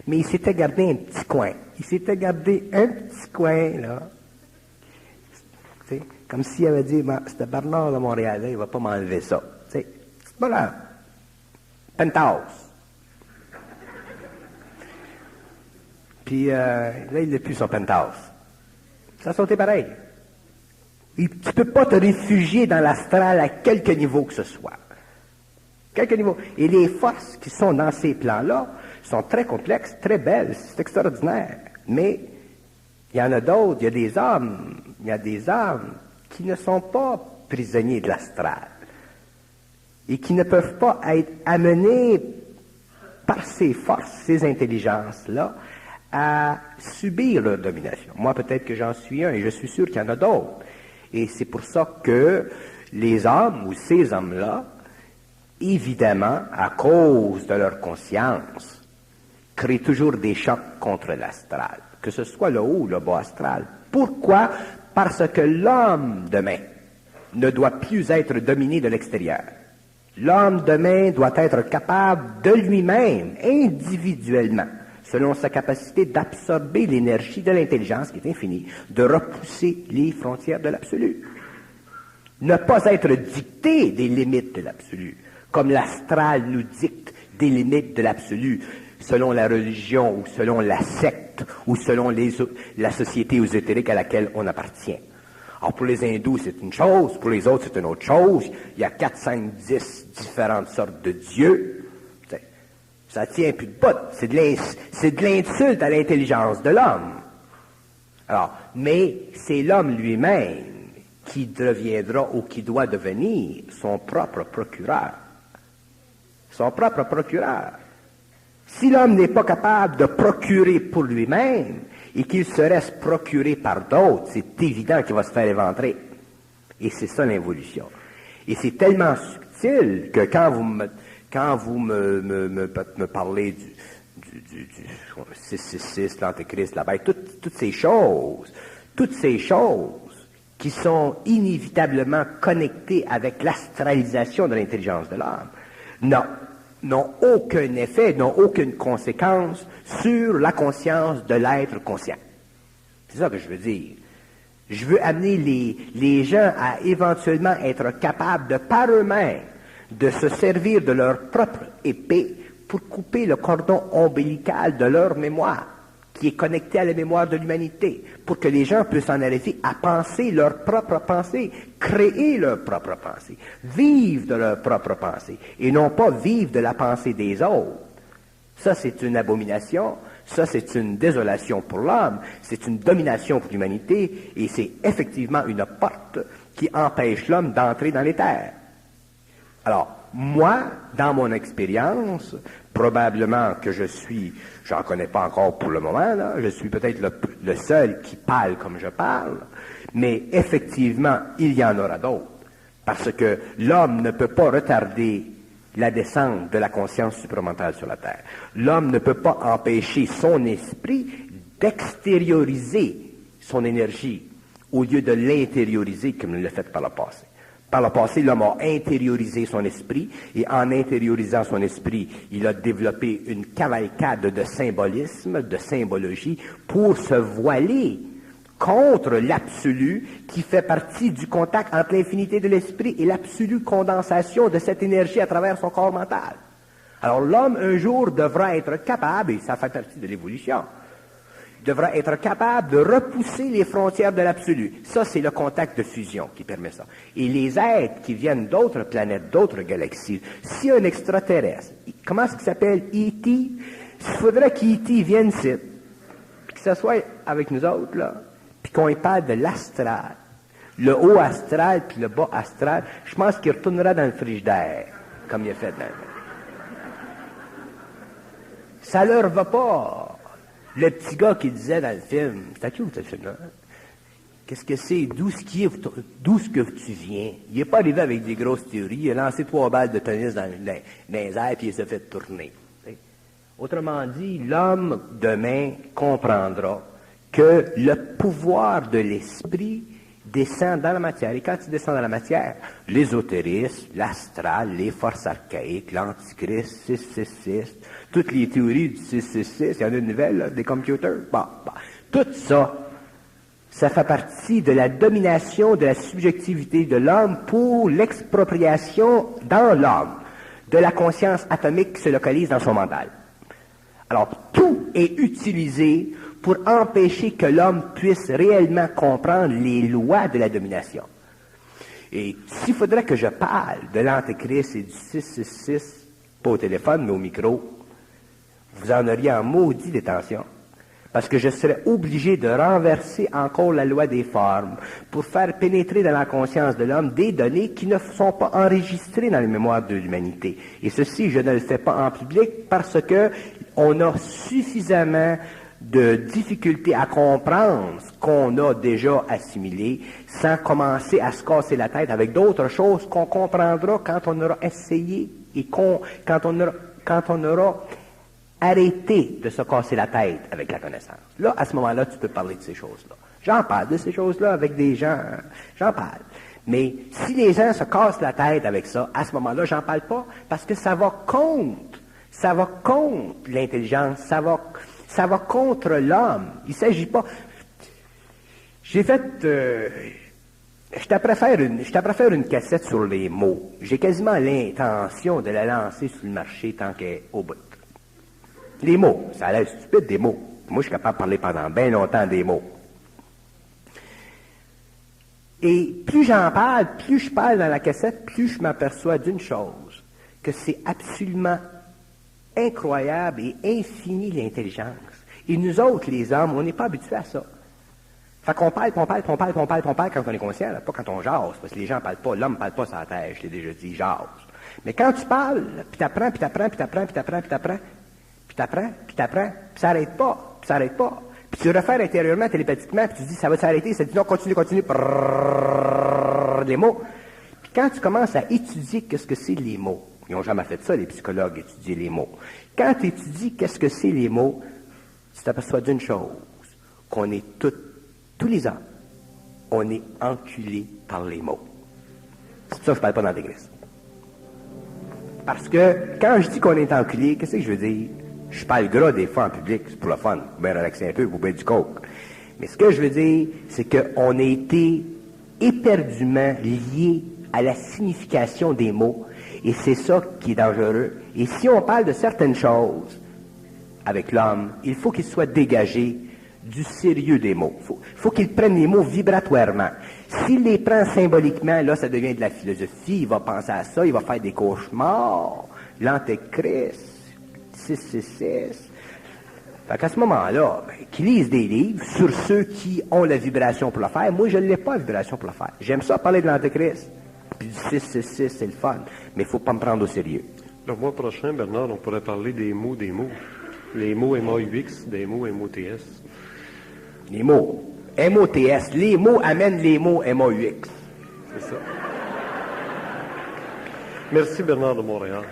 Mais il s'était gardé un petit coin. Il s'était gardé un petit coin, là. T'sais, comme s'il avait dit, ce Bernard de Montréal, là, il va pas m'enlever ça. C'est pas grave. Penthouse. Puis là, il n'a plus son penthouse. Ça a sauté pareil. Tu ne peux pas te réfugier dans l'astral à quelque niveau que ce soit. Quelque niveau. Et les forces qui sont dans ces plans-là sont très complexes, très belles, c'est extraordinaire. Mais il y en a d'autres, il y a des âmes qui ne sont pas prisonniers de l'astral et qui ne peuvent pas être amenés par ces forces, ces intelligences-là, à subir leur domination. Moi, peut-être que j'en suis un, et je suis sûr qu'il y en a d'autres. Et c'est pour ça que les hommes, ou ces hommes-là, évidemment, à cause de leur conscience, créent toujours des chocs contre l'astral, que ce soit le haut ou le bas astral. Pourquoi? Parce que l'homme demain ne doit plus être dominé de l'extérieur. L'homme demain doit être capable de lui-même, individuellement, selon sa capacité d'absorber l'énergie de l'intelligence qui est infinie, de repousser les frontières de l'absolu. Ne pas être dicté des limites de l'absolu, comme l'astral nous dicte des limites de l'absolu, selon la religion ou selon la secte ou selon la société ésotérique à laquelle on appartient. Alors pour les hindous, c'est une chose, pour les autres, c'est une autre chose. Il y a 4, 5, 10 différentes sortes de dieux. Ça tient plus de bout. C'est de l'insulte à l'intelligence de l'homme. Alors, mais c'est l'homme lui-même qui deviendra ou qui doit devenir son propre procureur. Son propre procureur. Si l'homme n'est pas capable de procurer pour lui-même et qu'il se reste procuré par d'autres, c'est évident qu'il va se faire éventrer. Et c'est ça l'involution. Et c'est tellement subtil que quand vous me parlez du 666, l'Antéchrist, la bête, toutes ces choses qui sont inévitablement connectées avec l'astralisation de l'intelligence de l'homme, n'ont aucun effet, n'ont aucune conséquence sur la conscience de l'être conscient. C'est ça que je veux dire. Je veux amener les gens à éventuellement être capables de, par eux-mêmes, de se servir de leur propre épée pour couper le cordon ombilical de leur mémoire, qui est connecté à la mémoire de l'humanité, pour que les gens puissent en arriver à penser leur propre pensée, créer leur propre pensée, vivre de leur propre pensée, et non pas vivre de la pensée des autres. Ça, c'est une abomination, ça, c'est une désolation pour l'homme, c'est une domination pour l'humanité, et c'est effectivement une porte qui empêche l'homme d'entrer dans les terres. Alors, moi, dans mon expérience, probablement que j'en connais pas encore pour le moment, là, je suis peut-être le seul qui parle comme je parle, mais effectivement, il y en aura d'autres, parce que l'homme ne peut pas retarder la descente de la conscience supramentale sur la Terre. L'homme ne peut pas empêcher son esprit d'extérioriser son énergie au lieu de l'intérioriser comme il l'a fait par le passé. Par le passé, l'homme a intériorisé son esprit, et en intériorisant son esprit, il a développé une cavalcade de symbolisme, de symbologie, pour se voiler contre l'absolu qui fait partie du contact entre l'infinité de l'esprit et l'absolue condensation de cette énergie à travers son corps mental. Alors l'homme, un jour, devra être capable, et ça fait partie de l'évolution, devra être capable de repousser les frontières de l'absolu. Ça, c'est le contact de fusion qui permet ça. Et les êtres qui viennent d'autres planètes, d'autres galaxies, si un extraterrestre, comment est-ce qu'il s'appelle, E.T., il faudrait qu'E.T. vienne ici, puis qu'il s'assoie avec nous autres, là, puis qu'on y parle de l'astral, le haut astral puis le bas astral, je pense qu'il retournera dans le frigidaire, comme il a fait dans le... Ça leur va pas. Le petit gars qui disait dans le film, c'était qui ce film-là? Qu'est-ce que c'est? D'où ce que tu viens? Il n'est pas arrivé avec des grosses théories, il a lancé 3 balles de tennis dans les airs, puis il s'est fait tourner. Autrement dit, l'homme demain comprendra que le pouvoir de l'esprit descend dans la matière. Et quand il descend dans la matière, l'ésotérisme, l'astral, les forces archaïques, l'antichrist, 666, toutes les théories du 666, il y en a une nouvelle, là, des computers, tout ça, ça fait partie de la domination de la subjectivité de l'homme pour l'expropriation dans l'homme de la conscience atomique qui se localise dans son mental. Alors, tout est utilisé pour empêcher que l'homme puisse réellement comprendre les lois de la domination. Et s'il faudrait que je parle de l'Antéchrist et du 666, pas au téléphone, mais au micro, vous en auriez en maudit détention. Parce que je serais obligé de renverser encore la loi des formes pour faire pénétrer dans la conscience de l'homme des données qui ne sont pas enregistrées dans les mémoires de l'humanité. Et ceci, je ne le fais pas en public parce que on a suffisamment de difficultés à comprendre ce qu'on a déjà assimilé sans commencer à se casser la tête avec d'autres choses qu'on comprendra quand on aura essayé et quand on aura arrêté de se casser la tête avec la connaissance. Là, à ce moment-là, tu peux parler de ces choses-là. J'en parle de ces choses-là avec des gens, j'en parle. Mais si les gens se cassent la tête avec ça, à ce moment-là, j'en parle pas parce que ça va contre l'intelligence, ça va contre l'homme. Il s'agit pas. J'ai fait, je t'apprends à faire une cassette sur les mots. J'ai quasiment l'intention de la lancer sur le marché tant qu'elle est au bout. Les mots, ça a l'air stupide des mots. Moi, je suis capable de parler pendant bien longtemps des mots. Et plus j'en parle, plus je parle dans la cassette, plus je m'aperçois d'une chose, que c'est absolument incroyable et infini l'intelligence. Et nous autres, les hommes, on n'est pas habitués à ça. Fait qu'on parle quand on est conscient, là, pas quand on jase, parce que les gens parlent pas, l'homme parle pas sur la terre, je l'ai déjà dit, jase. Mais quand tu parles, puis t'apprends, puis ça n'arrête pas. Puis tu refais intérieurement, télépathiquement, puis tu dis, ça va s'arrêter, ça dit non, continue, les mots. Puis quand tu commences à étudier qu'est-ce que c'est les mots, ils n'ont jamais fait ça, les psychologues, étudier les mots. Quand tu étudies qu'est-ce que c'est les mots, tu t'aperçois d'une chose, qu'on est tous les hommes, on est enculés par les mots. C'est pour ça que je ne parle pas d'Antéchrist. Parce que quand je dis qu'on est enculé, qu'est-ce que je veux dire? Je parle gras des fois en public, c'est pour le fun, pour bien relaxer un peu, pour bien du coke. Mais ce que je veux dire, c'est qu'on a été éperdument liés à la signification des mots, et c'est ça qui est dangereux. Et si on parle de certaines choses avec l'homme, il faut qu'il soit dégagé du sérieux des mots. Il faut qu'il prenne les mots vibratoirement. S'il les prend symboliquement, là, ça devient de la philosophie, il va penser à ça, il va faire des cauchemars, l'Antéchrist, 666. Fait qu'à ce moment-là, qu'ils lisent des livres sur ceux qui ont la vibration pour le faire. Moi, je ne l'ai pas la vibration pour le faire. J'aime ça parler de l'Antéchrist. Puis du 666, c'est le fun. Mais il ne faut pas me prendre au sérieux. Le mois prochain, Bernard, on pourrait parler des mots. Les mots MAUX, des mots MOTS. Les mots MOTS. Les mots amènent les mots MAUX. C'est ça. Merci, Bernard de Montréal.